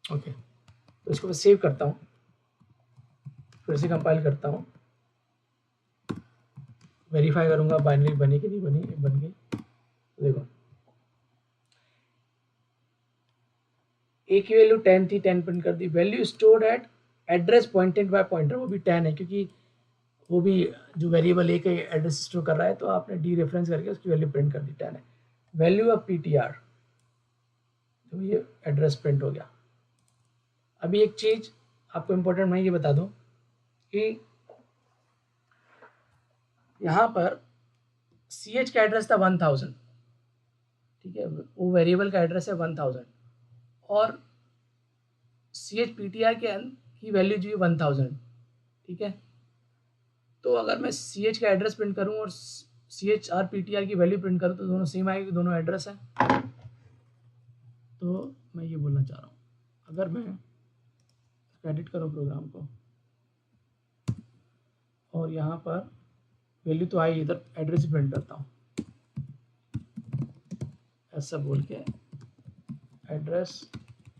Speaker 1: ओके, तो इसको मैं सेव करता हूँ, फिर से कंपाइल करता हूँ, वेरीफाई करूँगा बाइनरी बनी कि नहीं बनी, बन गई। देखो ए की वैल्यू 10 थी, 10 प्रिंट कर दी। Value stored at address pointed by pointer, वो भी 10 है, क्योंकि वो भी जो वेरिएबल ए का एड्रेस स्टोर कर रहा है, तो आपने डी रेफरेंस करके उसकी वैल्यू प्रिंट कर दी, 10 है। वैल्यू ऑफ पीटीआर, तो ये एड्रेस प्रिंट हो गया। अभी एक चीज आपको इंपॉर्टेंट मैं ये बता दूं कि यहाँ पर सी एच का एड्रेस था 1000, ठीक है, वो वेरिएबल का एड्रेस है 1000, और C H P T R के की वैल्यू जो है 1000, ठीक है। तो अगर मैं सी एच का एड्रेस प्रिंट करूँ और C H R P T R की वैल्यू प्रिंट करूँ, तो दोनों सेम आएगी, दोनों एड्रेस है। तो मैं ये बोलना चाह रहा हूँ, अगर मैं एडिट करूँ प्रोग्राम को, और यहाँ पर वैल्यू तो आई, इधर एड्रेस ही प्रिंट करता हूँ, ऐसा बोल के एड्रेस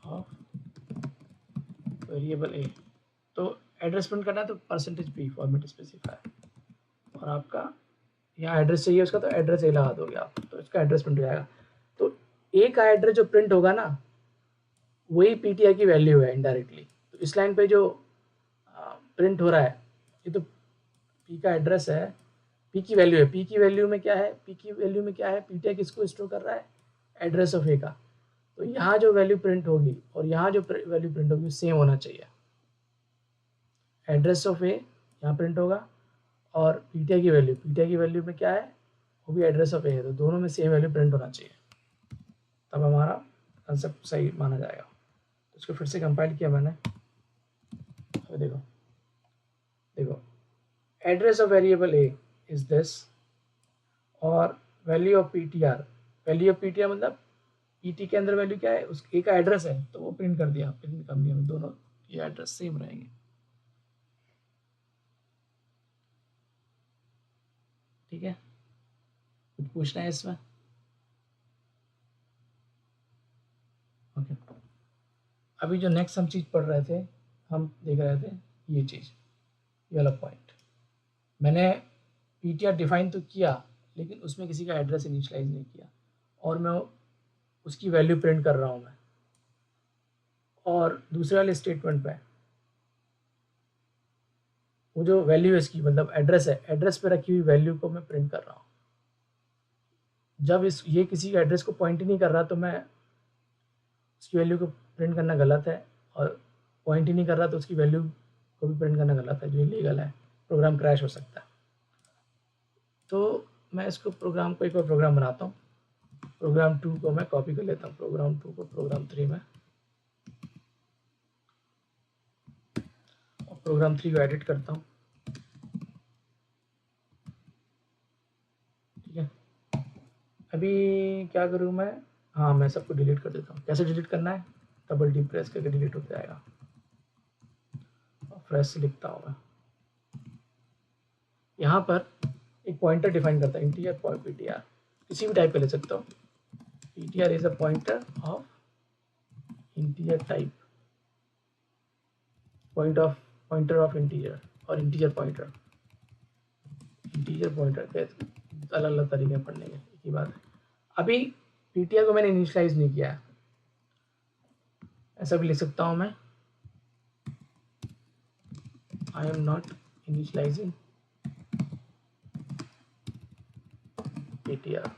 Speaker 1: ऑफ वेरिएबल ए। तो एड्रेस प्रिंट करना है तो %p फॉर्मेट स्पेसिफायर, और आपका यहाँ एड्रेस चाहिए उसका, तो एड्रेस ए लगा दोगे आप, तो इसका एड्रेस प्रिंट हो जाएगा। तो ए का एड्रेस जो प्रिंट होगा ना, वही पीटीआर की वैल्यू है इनडायरेक्टली। तो इस लाइन पे जो प्रिंट हो रहा है, ये तो पी का एड्रेस है, पी की वैल्यू है। पी की वैल्यू में क्या है, पी की वैल्यू में क्या है, पीटीआर किसको स्टोर कर रहा है, एड्रेस ऑफ ए का। तो यहाँ जो वैल्यू प्रिंट होगी और यहाँ जो वैल्यू प्रिंट होगी सेम होना चाहिए। एड्रेस ऑफ ए यहाँ प्रिंट होगा, और पीटीआर की वैल्यू में क्या है, वो भी एड्रेस ऑफ ए है, तो दोनों में सेम वैल्यू प्रिंट होना चाहिए, तब हमारा कंसेप्ट सही माना जाएगा। तो इसको फिर से कंपाइल किया मैंने, तो देखो देखो address of variable a is this, और value of PTR, value of PTR मतलब पीटी के अंदर वैल्यू क्या है, उस ए का एड्रेस है, तो वो प्रिंट कर दिया, प्रिंट कर दिया, दोनों ये एड्रेस सेम रहेंगे, ठीक है। कुछ पूछना है इसमें? ओके, अभी जो नेक्स्ट हम चीज़ पढ़ रहे थे, हम देख रहे थे ये चीज़, ये वाला पॉइंट। मैंने पीटीआर डिफाइन तो किया, लेकिन उसमें किसी का एड्रेस इनिशियलाइज नहीं किया, और मैं उसकी वैल्यू प्रिंट कर रहा हूँ मैं। और दूसरे वाले स्टेटमेंट पे वो जो वैल्यू है इसकी, मतलब एड्रेस है, एड्रेस पे रखी हुई वैल्यू को मैं प्रिंट कर रहा हूँ। जब ये किसी एड्रेस को पॉइंट ही नहीं कर रहा, तो मैं उसकी वैल्यू को प्रिंट करना गलत है, और पॉइंट ही नहीं कर रहा तो उसकी वैल्यू को भी प्रिंट करना गलत है, जो इलीगल है, प्रोग्राम क्रैश हो सकता है। तो मैं इसको प्रोग्राम को एक और प्रोग्राम बनाता हूँ, प्रोग्राम 2 को मैं कॉपी कर लेता हूँ, प्रोग्राम 2 को प्रोग्राम 3 में, और प्रोग्राम 3 को एडिट करता हूँ। अभी क्या करूँ मैं, हाँ मैं सबको डिलीट कर देता हूँ। कैसे डिलीट करना है, डबल डी प्रेस करके डिलीट हो जाएगा। फ्रेश से लिखता हूँ मैं। यहाँ पर एक पॉइंटर डिफाइन करता है, इंटीजर पीटीआर, किसी भी टाइप का ले सकता हूँ। PTR is a pointer of integer type, pointer of integer और इंटीजर पॉइंटर के अलग अलग तरीके पढ़ने के, एक ही बात है। अभी पीटीआर को मैंने इनिशियलाइज नहीं किया है, ऐसा भी लिख सकता हूँ मैं, I am not initialising PTR.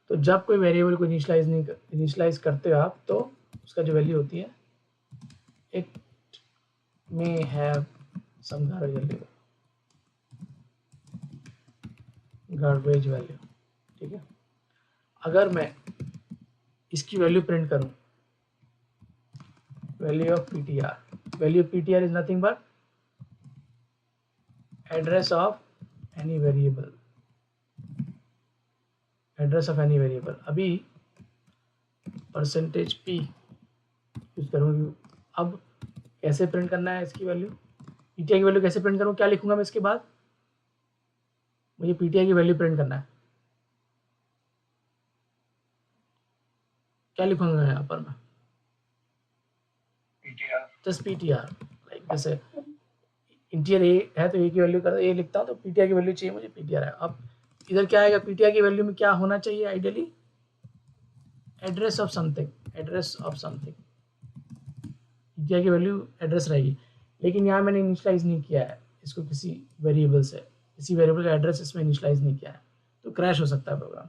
Speaker 1: तो जब कोई वेरिएबल को इनिशियलाइज करते हो आप, तो उसका जो वैल्यू होती है, it may have some garbage value, ठीक है। अगर मैं इसकी वैल्यू प्रिंट करूं, value of PTR is nothing but address of any variable, अभी परसेंटेज p यूज करूँगी। अब कैसे प्रिंट करना है इसकी वैल्यू, पीटीआर की वैल्यू कैसे प्रिंट करूँ, क्या लिखूंगा मैं इसके बाद, मुझे पीटीआर की वैल्यू प्रिंट करना है, क्या लिखूंगा यहाँ पर मैं, जस्ट पीटीआर, लाइक जैसे इंटीजर ए है तो ए की वैल्यू कर ए लिखता हूँ, तो पीटीआर की वैल्यू चाहिए मुझे, पीटीआर है। अब इधर क्या आएगा, पीटीआर की वैल्यू में क्या होना चाहिए ideally, address of something, PTR की वैल्यू एड्रेस रहेगी। लेकिन यहाँ मैंने इनिशियलाइज नहीं किया है इसको किसी वेरिएबल से, किसी वेरिएबल का एड्रेस इसमें इनिशियलाइज नहीं किया है, तो क्रैश हो सकता है प्रोग्राम।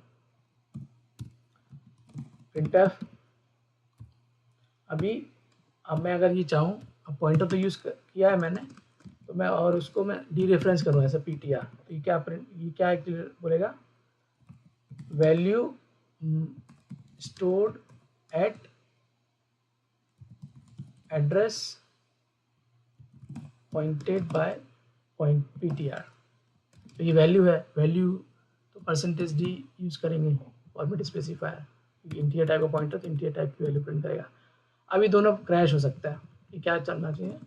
Speaker 1: printf, अब मैं अगर ये चाहूँ, अब पॉइंटर तो यूज़ किया है मैंने, तो मैं और उसको मैं डी रेफरेंस करूँ ऐसा पीटीआर, तो ये क्या बोलेगा, value stored at address pointed by point PTR, तो ये वैल्यू है, वैल्यू तो परसेंटेज डी यूज करेंगे फॉर्मेट स्पेसिफायर, इंटीजर टाइप का पॉइंटर तो इंटीजर टाइप की वैल्यू प्रिंट करेगा। अभी दोनों क्रैश हो सकता है, ये क्या चलना चाहिए,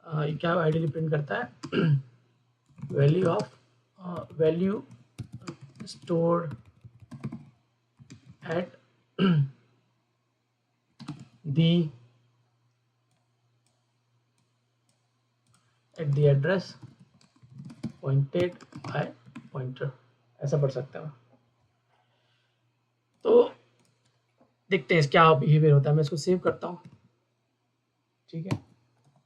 Speaker 1: ये क्या आइडियली प्रिंट करता है, value stored at the address pointed by pointer, ऐसा पढ़ सकते हैं। तो देखते हैं क्या बिहेवियर होता है। मैं इसको सेव करता हूँ, ठीक है,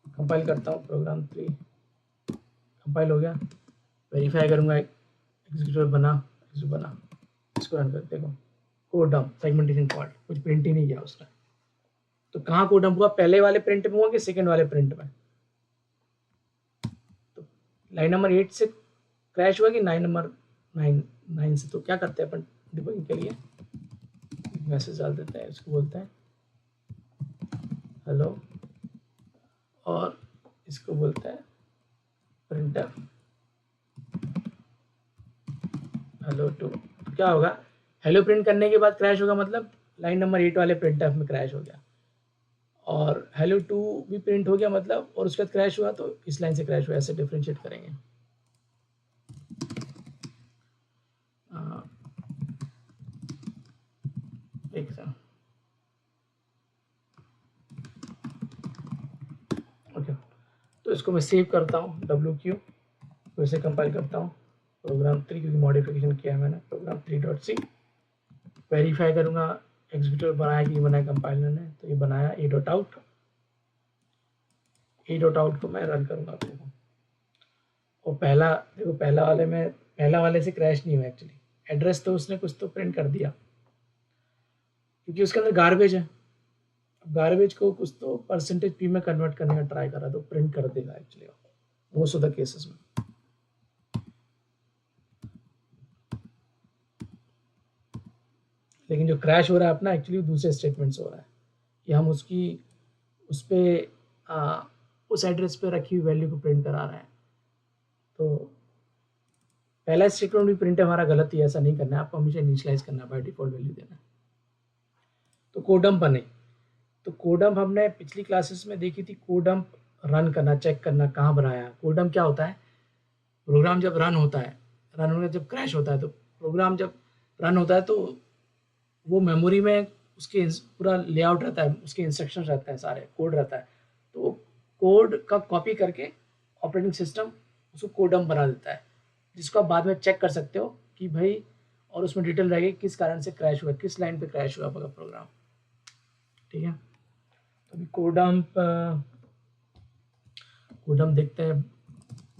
Speaker 1: कंपाइल करता हूँ, प्रोग्राम 3 कंपाइल हो गया, वेरीफाई करूँगा, एग्जीक्यूटिव बना, इसको रन कर, देखो कोड डंप, सेगमेंटेशन फॉल्ट, कुछ प्रिंट ही नहीं किया उसने। तो कहाँ कोड डंप हुआ, पहले वाले प्रिंट में हुआ कि सेकंड वाले प्रिंट में, तो लाइन नंबर 8 से क्रैश हुआ कि 9 से। तो क्या करते हैं अपन डिबगिंग के लिए, मैसेज डाल देते हैं, इसको बोलते हैं हेलो, और इसको बोलते हैं printf हेलो 2। क्या होगा, हेलो प्रिंट करने के बाद क्रैश होगा, मतलब लाइन नंबर 8 वाले printf में क्रैश हो गया, और हेलो 2 भी प्रिंट हो गया मतलब, और उसके बाद क्रैश हुआ तो इस लाइन से क्रैश हुआ, ऐसे डिफरेंशिएट करेंगे। एक सेकंड, ओके, तो इसको मैं सेव करता हूँ WQ, तो इसे कंपाइल करता हूँ, प्रोग्राम 3 क्योंकि मॉडिफिकेशन किया है मैंने, प्रोग्राम 3.c, वेरीफाई करूँगा एग्जीक्यूटिव बनाया कि बनाया कंपाइलर ने, तो ये बनाया a डॉट आउट को मैं रन करूँगा देखो, और पहला वाले से क्रैश नहीं हुआ एक्चुअली, एड्रेस तो उसने कुछ तो प्रिंट कर दिया क्योंकि उसके अंदर गार्बेज है, गार्बेज को कुछ तो परसेंटेज p में कन्वर्ट करने का ट्राई करा, तो प्रिंट कर देगा actually most of the cases में। लेकिन जो क्रैश हो रहा है अपना एक्चुअली दूसरे स्टेटमेंट से हो रहा है, कि हम उस पर उस एड्रेस पे रखी हुई वैल्यू को प्रिंट करा रहे हैं। तो पहला स्टेटमेंट भी प्रिंट हमारा गलत ही, ऐसा नहीं करना है, आपको हमेशा इनिशियलाइज करना है, बाय डिफॉल्ट वैल्यू देना है। तो कोडम्प बने, तो कोडम्प हमने पिछली क्लासेस में देखी थी, कोडम्प रन करना, चेक करना कहाँ बनाया। कोडम्प क्या होता है, प्रोग्राम जब रन होता है, रन होने जब क्रैश होता है, तो प्रोग्राम जब रन होता है तो वो मेमोरी में उसके पूरा लेआउट रहता है, उसके इंस्ट्रक्शन रहते हैं, सारे कोड रहता है, तो कोड का कॉपी करके ऑपरेटिंग सिस्टम उसको कोडम्प बना देता है, जिसको आप बाद में चेक कर सकते हो कि भाई, और उसमें डिटेल रहेगी किस कारण से क्रैश हुआ, किस लाइन पे क्रैश हुआ आपका प्रोग्राम। ठीक है, तो अभी कोडम्प कोडम्प देखते हैं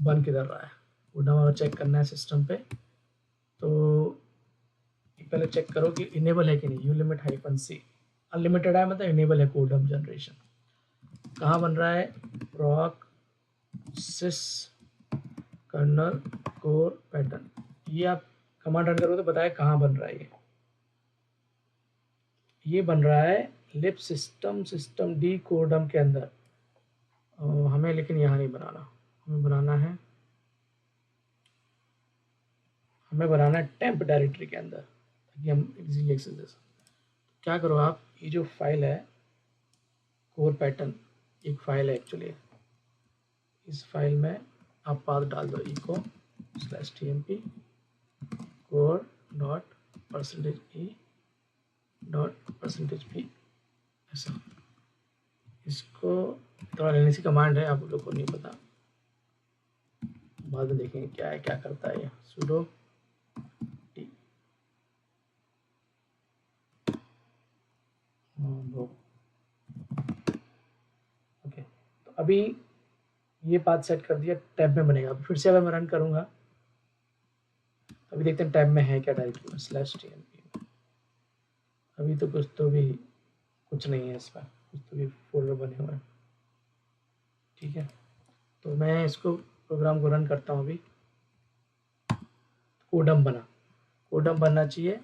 Speaker 1: बन किधर रहा है। कोडम्प अगर चेक करना है सिस्टम पे, तो पहले चेक करो कि इनेबल है कि नहीं। यू लिमिट -c अनलिमिटेड है, मतलब इनेबल है कोडम्प जनरेशन। कहाँ बन रहा है, प्रॉक सिस कर्नल कोर पैटर्न, ये आप कमांड रन करो तो बताए कहाँ बन रहा है। ये बन रहा है लिप सिस्टम डी कोडम के अंदर। हमें लेकिन यहाँ नहीं बनाना, हमें बनाना है टेम्प डायरेक्टरी के अंदर, ताकि हम इजीली एक्सेस दे सकें। क्या करो आप, ये जो फाइल है कोर पैटर्न, एक फाइल है एक्चुअली, इस फाइल में आप पाथ डाल दो echo/tmp core.%e.%p, ऐसा। इसको थोड़ा लेने सी कमांड है, आप लोग को नहीं पता, बाद में देखेंगे क्या है, क्या करता है ये। sudo t ओके, तो अभी ये पाथ सेट कर दिया, टैब में बनेगा। फिर से अगर मैं रन करूंगा, अभी देखते हैं टैब में है क्या डायरेक्टरी में, /tmp। अभी तो कुछ नहीं है इसमें, कुछ तो भी फोल्डर बने हुए हैं। ठीक है, तो मैं इसको प्रोग्राम को रन करता हूँ अभी। कोडम बनना चाहिए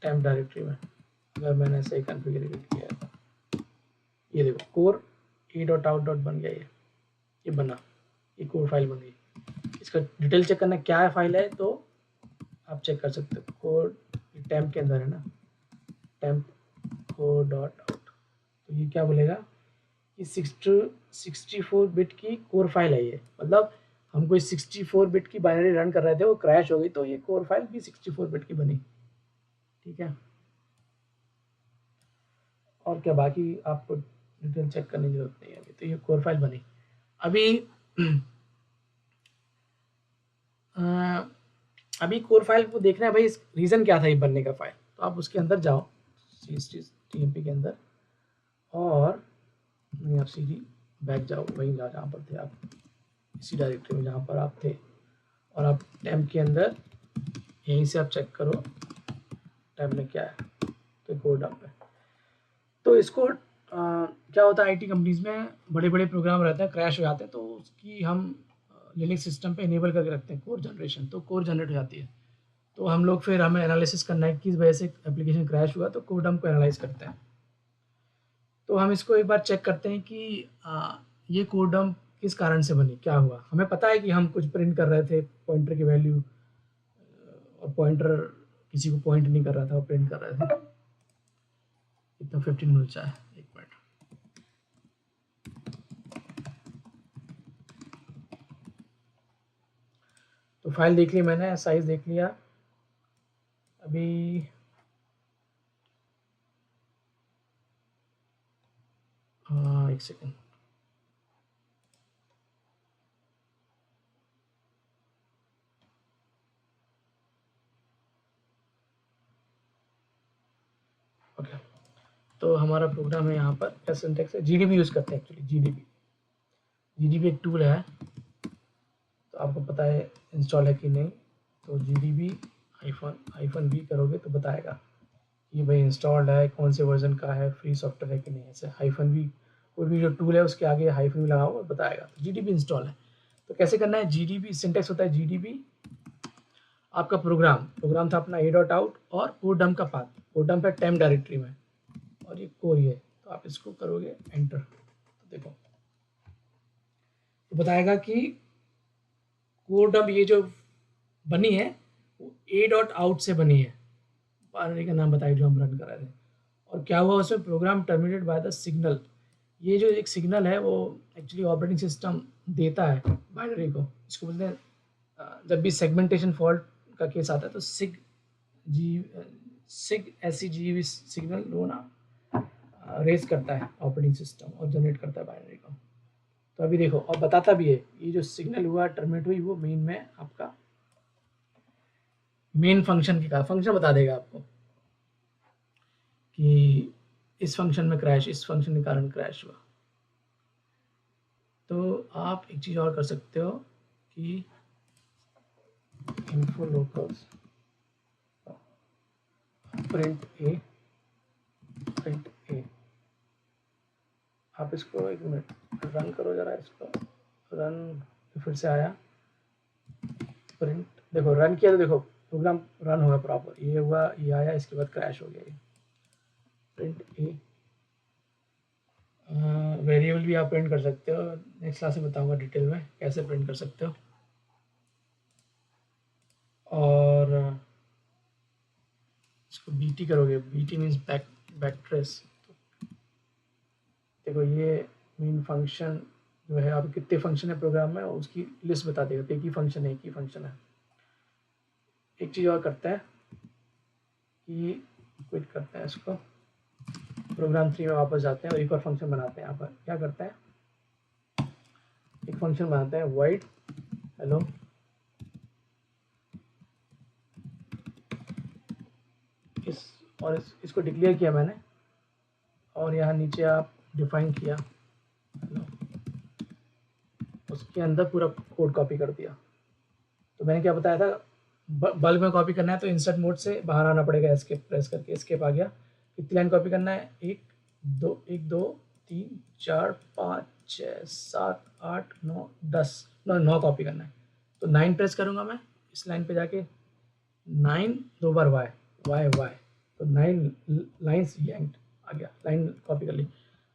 Speaker 1: टेम्प डायरेक्टरी में, अगर मैंने सही कॉन्फ़िगर किया है तो। ये देखो कोर e.out. बन गया, ये बना, ये कोर फाइल बन गई। इसका डिटेल चेक करना क्या है फाइल है, तो आप चेक कर सकते हो। कोर टेम्प के अंदर है ना, टेम्प core.out, तो ये क्या बोलेगा कि 64 बिट की कोर फाइल है ये, मतलब हम कोई 64 बिट की बाइनरी रन कर रहे थे, वो क्रैश हो गई, तो ये कोर फाइल भी 64 बिट की बनी। ठीक है, और क्या, बाकी आपको डिटेल चेक करने की जरूरत नहीं है अभी, तो ये कोर फाइल बनी। अभी कोर फाइल को देखना है भाई, रीज़न क्या था ये बनने का फाइल, तो आप उसके अंदर जाओ, tmp के अंदर, और आप सीधी बैक जाओ, वहीं जहाँ पर थे आप, इसी डायरेक्टरी में जहाँ पर आप थे, और आप टेम्प के अंदर यहीं से आप चेक करो टेम्प में क्या है, तो कोडम्प है। तो इसको क्या होता है, आईटी कंपनीज में बड़े बड़े प्रोग्राम रहते हैं, क्रैश हो जाते हैं, तो उसकी हम लिनक्स सिस्टम पे इनेबल करके रखते हैं कोर जनरेशन, तो कोर जनरेट हो जाती है। तो हम लोग फिर हमें एनालिसिस करना है किस वजह से एप्लीकेशन क्रैश हुआ, तो कोडम्प को एनालाइज करते हैं। तो हम इसको एक बार चेक करते हैं कि ये कोडम्प किस कारण से बनी, क्या हुआ। हमें पता है कि हम कुछ प्रिंट कर रहे थे पॉइंटर की वैल्यू, और पॉइंटर किसी को पॉइंट नहीं कर रहा था, वो प्रिंट कर रहे थे। इतना 15 मिनट चाहे, एक मिनट। तो फाइल देख ली मैंने, साइज देख लिया। अभी एक सेकेंड, ओके। तो हमारा प्रोग्राम है यहाँ पर, क्या सिंटैक्स है, जीडीबी यूज़ करते हैं एक्चुअली। जीडीबी एक टूल है, तो आपको पता है इंस्टॉल है कि नहीं। तो जीडीबी -v करोगे तो बताएगा कि भाई इंस्टॉल्ड है, कौन से वर्जन का है, फ्री सॉफ्टवेयर है कि नहीं। ऐसे -v, कोई भी जो टूल है उसके आगे -v लगाओ और बताएगा। तो जीडीबी इंस्टॉल है, तो कैसे करना है, जीडीबी सिंटैक्स होता है, जीडीबी आपका प्रोग्राम था अपना a.out, और कोडम्प का पाथ, कोडम्प है टेम्प डायरेक्टरी में, और ये कोर है। तो आप इसको करोगे एंटर, तो देखो तो बताएगा कि कोड डंप ये जो बनी है वो ए डॉट आउट से बनी है, बाइनरी का नाम बताइए जो हम रन कर रहे थे। और क्या हुआ उसमें, program terminated by the signal. ये जो एक सिग्नल है वो एक्चुअली ऑपरेटिंग सिस्टम देता है बाइनरी को, इसको बोलते हैं जब भी सेगमेंटेशन फॉल्ट का केस आता है तो सिग SCGV सिग्नल वो ना रेज करता है ऑपरेटिंग सिस्टम और जनरेट करता है बाइनरी को। तो अभी देखो और बताता भी है ये जो सिग्नल हुआ टर्मिनेट हुई वो मेन में आपका मेन फंक्शन का फंक्शन बता देगा आपको कि इस फंक्शन में क्रैश, इस फंक्शन के कारण क्रैश हुआ। तो आप एक चीज़ और कर सकते हो कि इन्फो लोकल्स प्रिंट ए, आप इसको एक मिनट रन करो जरा, इसको रन, फिर से आया प्रिंट, देखो रन किया तो देखो प्रोग्राम रन होगा प्रॉपर, ये हुआ, ये आया, इसके बाद क्रैश हो गया ये प्रिंट ए। वेरिएबल भी आप प्रिंट कर सकते हो, नेक्स्ट क्लास में बताऊंगा डिटेल में कैसे प्रिंट कर सकते हो। और इसको BT करोगे, BT मीन्स बैक ट्रेस। देखो ये मेन फंक्शन जो है, आप कितने फंक्शन है प्रोग्राम में उसकी लिस्ट बता देगा, तो एक ही फंक्शन है। एक चीज़ और करते हैं कि क्विट करते हैं इसको, प्रोग्राम 3 में वापस जाते हैं और एक और फंक्शन बनाते हैं। यहाँ पर क्या करते हैं, एक फंक्शन बनाते हैं void hello, इसको डिक्लेयर किया मैंने, और यहाँ नीचे आप डिफाइन किया hello, उसके अंदर पूरा कोड कॉपी कर दिया। तो मैंने क्या बताया था, बल्क में कॉपी करना है तो इंसर्ट मोड से बाहर आना पड़ेगा, एस्केप प्रेस करके, एस्केप आ गया। कितनी लाइन कॉपी करना है, 1 2 3 4 5 6 7 8 9 10, 9 कॉपी करना है। तो 9 प्रेस करूँगा मैं, इस लाइन पे जाके 9 2 बार वाई, तो 9 लाइन्स यैंक्ड आ गया, लाइन कॉपी कर ली।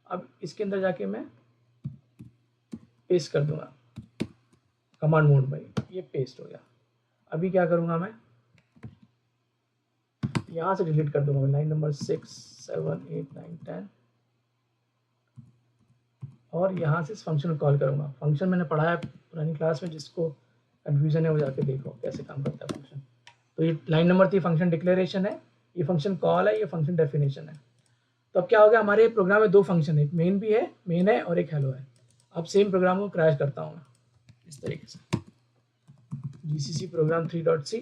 Speaker 1: अब इसके अंदर जाके मैं पेस्ट कर दूंगा कमांड मोड में, ये पेस्ट हो गया। अभी क्या करूँगा मैं, यहाँ से डिलीट कर दूंगा लाइन नंबर 6 7 8 9 10, और यहाँ से इस फंक्शन को कॉल करूँगा। फंक्शन मैंने पढ़ाया पुरानी क्लास में, जिसको कन्फ्यूजन है वो जाके देखो कैसे काम करता है फंक्शन। तो ये लाइन नंबर 3 फंक्शन डिक्लेरेशन है, ये फंक्शन कॉल है, ये फंक्शन डेफिनेशन है। तो अब क्या हो गया, हमारे प्रोग्राम में 2 फंक्शन है, एक मेन भी है, मेन है, और एक हेलो है। अब सेम प्रोग्राम को क्रैश करता हूँ मैं इस तरीके से, GCC प्रोग्राम 3.c,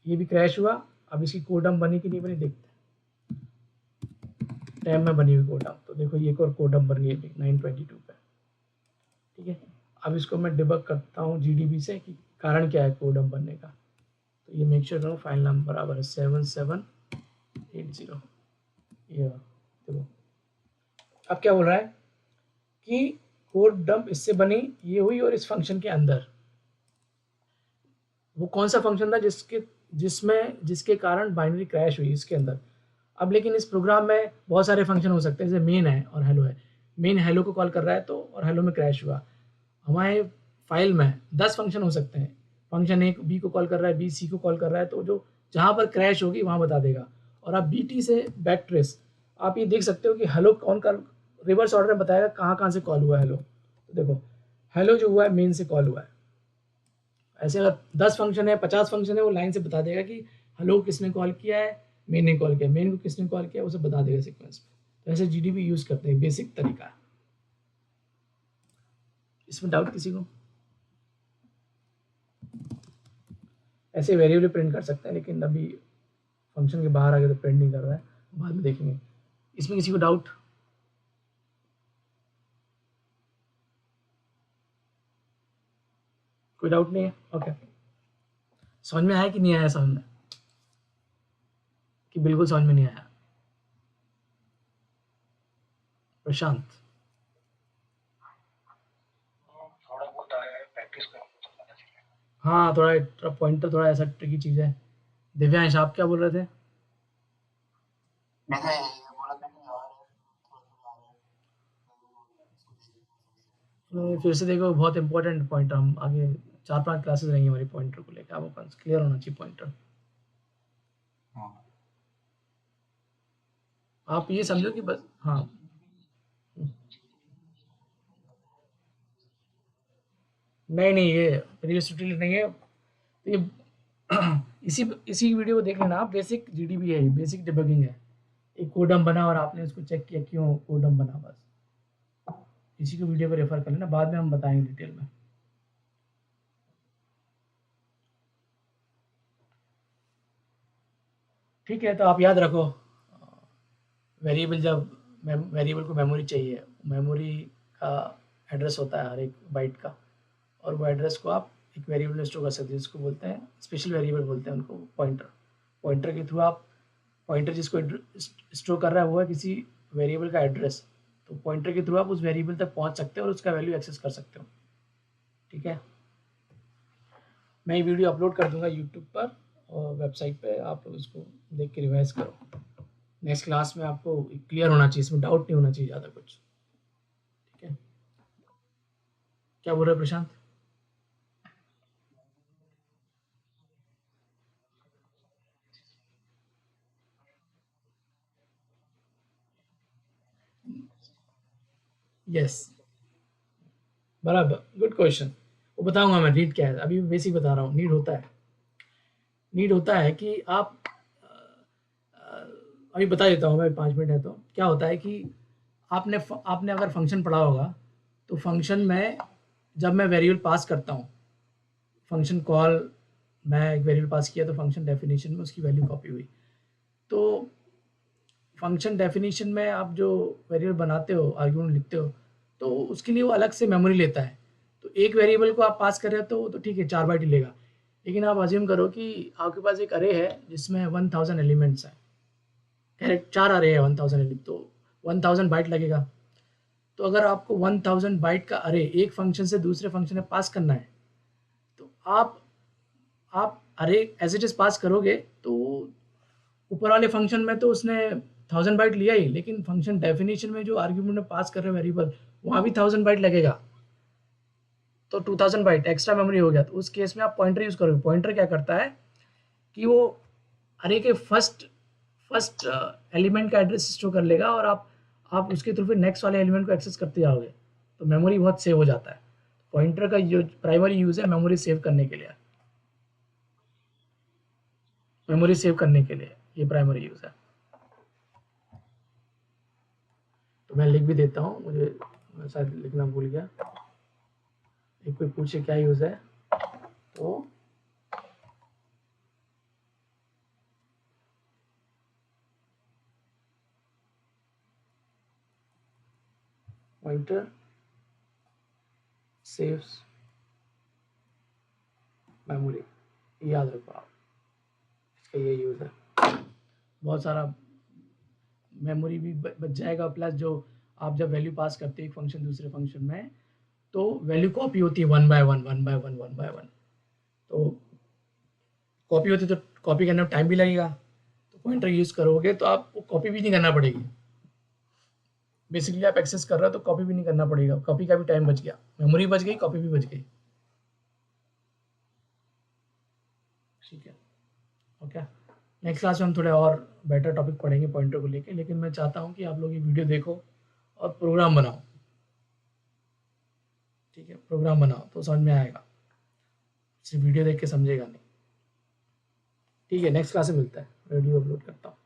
Speaker 1: ये भी क्रैश हुआ। अब इसकी कोडम बनी कि नहीं बनी देखते हैं, टैब में बनी हुई कोडम। तो देखो ये एक और कोडम बन गई 922 पे, ठीक है। अब इसको मैं डिबग करता हूँ GDB से कि कारण क्या है कोडम बनने का। तो ये मेक श्योर करूँ फाइल नाम बराबर है 7780, ये देखो अब क्या बोल रहा है कि कोड डंप इससे बनी, ये हुई, और इस फंक्शन के अंदर वो कौन सा फंक्शन था जिसके कारण बाइनरी क्रैश हुई, इसके अंदर। अब लेकिन इस प्रोग्राम में बहुत सारे फंक्शन हो सकते हैं, जैसे मेन है और हेलो है। मेन हेलो को कॉल कर रहा है तो, और हेलो में क्रैश हुआ। हमारे फाइल में 10 फंक्शन हो सकते हैं, फंक्शन एक बी को कॉल कर रहा है, बी सी को कॉल कर रहा है, तो जो जहाँ पर क्रैश होगी वहाँ बता देगा। और आप BT से बैक ट्रेस आप ये देख सकते हो कि हेलो कौन का रिवर्स ऑर्डर में बताएगा कहाँ कहाँ से कॉल हुआ है हेलो। तो देखो हेलो जो हुआ है मेन से कॉल हुआ है। ऐसे अगर 10 फंक्शन है, 50 फंक्शन है, वो लाइन से बता देगा कि हेलो किसने कॉल किया है, मेन ने कॉल किया, मेन को किसने कॉल किया, उसे बता देगा सीक्वेंस में। तो ऐसे GDB यूज़ करते हैं, बेसिक तरीका है। इसमें डाउट किसी को? ऐसे वेरिएबल प्रिंट कर सकते हैं, लेकिन अभी फंक्शन के बाहर आ गए तो प्रिंट नहीं कर रहा है, बाद में देखेंगे। इसमें किसी को डाउट? कोई डाउट नहीं है? ओके, समझ में आया कि नहीं आया समझ में, कि बिल्कुल समझ में नहीं आया? प्रशांत, हाँ थोड़ा पॉइंटर, थोड़ा ऐसा ट्रिकी चीज़ है। दिव्यांश आप क्या बोल रहे थे? फिर से देखो, बहुत इंपॉर्टेंट पॉइंट, हम आगे 4-5 क्लासेस रहेंगी हमारी पॉइंटर को लेकर, आपको क्लियर होना चाहिए पॉइंटर।
Speaker 2: हाँ
Speaker 1: आप ये समझो कि बस, हाँ, नहीं नहीं, ये प्रीवियस ट्यूटोरियल नहीं है, तो ये इसी इसी वीडियो को देख लेना आप। बेसिक जीडीबी है, ये बेसिक डिबगिंग है। एक कोडम बना और आपने उसको चेक किया क्यों कोडम बना, बस इसी को वीडियो को रेफर कर लेना, बाद में हम बताएंगे डिटेल में। ठीक है, तो आप याद रखो, वेरिएबल जब वेरिएबल को मेमोरी चाहिए, मेमोरी का एड्रेस होता है हर एक बाइट का, और वो एड्रेस को आप एक वेरिएबल में स्टोर कर सकते हैं, जिसको बोलते हैं स्पेशल वेरिएबल, बोलते हैं उनको पॉइंटर। पॉइंटर के थ्रू आप, पॉइंटर जिसको स्टोर कर रहा है वो है किसी वेरिएबल का एड्रेस, तो पॉइंटर के थ्रू आप उस वेरिएबल तक पहुंच सकते हो और उसका वैल्यू एक्सेस कर सकते हो। ठीक है, मैं ये वीडियो अपलोड कर दूंगा यूट्यूब पर और वेबसाइट पे, आप लोग इसको देख के रिवाइज करो। नेक्स्ट क्लास में आपको क्लियर होना चाहिए, इसमें डाउट नहीं होना चाहिए ज़्यादा कुछ। ठीक है, क्या बोल रहे हो प्रशांत? यस, बराबर, गुड क्वेश्चन। वो बताऊंगा मैं नीड क्या है, अभी बेसिक बता रहा हूँ। नीड होता है, नीड होता है कि आप, अभी बता देता हूँ मैं, 5 मिनट है तो क्या होता है कि आपने अगर फंक्शन पढ़ा होगा, तो फंक्शन में जब मैं वेरिएबल पास करता हूँ, फंक्शन कॉल, मैं एक वेरिएबल पास किया तो फंक्शन डेफिनेशन में उसकी वैल्यू कॉपी हुई। तो फंक्शन डेफिनेशन में आप जो वेरिएबल बनाते हो, आर्गुमेंट लिखते हो, तो उसके लिए वो अलग से मेमोरी लेता है। तो एक वेरिएबल को आप पास कर रहे हो तो ठीक है, 4 बाइट ही लेगा। लेकिन आप अज्यूम करो कि आपके पास एक अरे है जिसमें 1000 एलिमेंट्स हैं, कैरेक्ट 4 अरे है 1000 एलिमेंट, तो 1000 बाइट लगेगा। तो अगर आपको 1000 बाइट का अरे एक फंक्शन से दूसरे फंक्शन में पास करना है, तो आप अरे एज इट इज़ पास करोगे, तो ऊपर वाले फंक्शन में तो उसने 1000 बाइट लिया ही, लेकिन फंक्शन डेफिनेशन में जो आर्ग्यूमेंट में पास कर रहे हैं वेरिएबल, वहाँ भी 1000 बाइट लगेगा। तो 2000 बाइट एक्स्ट्रा मेमोरी हो गया। तो उस केस में आप पॉइंटर यूज़ करोगे। पॉइंटर क्या करता है कि वो अरे के फर्स्ट फर्स्ट एलिमेंट का एड्रेस स्टोर कर लेगा, और आप उसके थ्रू फिर नेक्स्ट वाले एलिमेंट को एक्सेस करते जाओगे, तो मेमोरी बहुत सेव हो जाता है। पॉइंटर का जो प्राइमरी यूज़ है मेमोरी सेव करने के लिए, मेमोरी सेव करने के लिए ये प्राइमरी यूज़ है। तो मैं लिख भी देता हूँ, मुझे, मैं शायद लिखना भूल गया। एक कोई पूछे क्या यूज़ है, तो पॉइंटर सेव्स मेमोरी, याद रखो आप, इसका ये यूज़ है। बहुत सारा मेमोरी भी बच जाएगा, प्लस जो आप जब वैल्यू पास करते हैं एक फंक्शन दूसरे फंक्शन में, तो वैल्यू कॉपी होती है one by one, one by one, one by one. तो कॉपी होती है, तो कॉपी करने में टाइम भी लगेगा। तो पॉइंटर यूज़ करोगे तो आपको कॉपी भी नहीं करना पड़ेगी। बेसिकली आप एक्सेस कर रहे हो तो कॉपी भी नहीं करना पड़ेगा, कॉपी का भी टाइम बच गया, मेमोरी बच गई, कॉपी भी बच गई। ठीक है, ओके। नेक्स्ट क्लास में हम थोड़े और बेटर टॉपिक पढ़ेंगे पॉइंटर को लेके, लेकिन मैं चाहता हूँ कि आप लोग ये वीडियो देखो और प्रोग्राम बनाओ। ठीक है, प्रोग्राम बनाओ तो समझ में आएगा, सिर्फ वीडियो देख के समझेगा नहीं। ठीक है, नेक्स्ट क्लास में मिलता है, वीडियो अपलोड करता हूँ।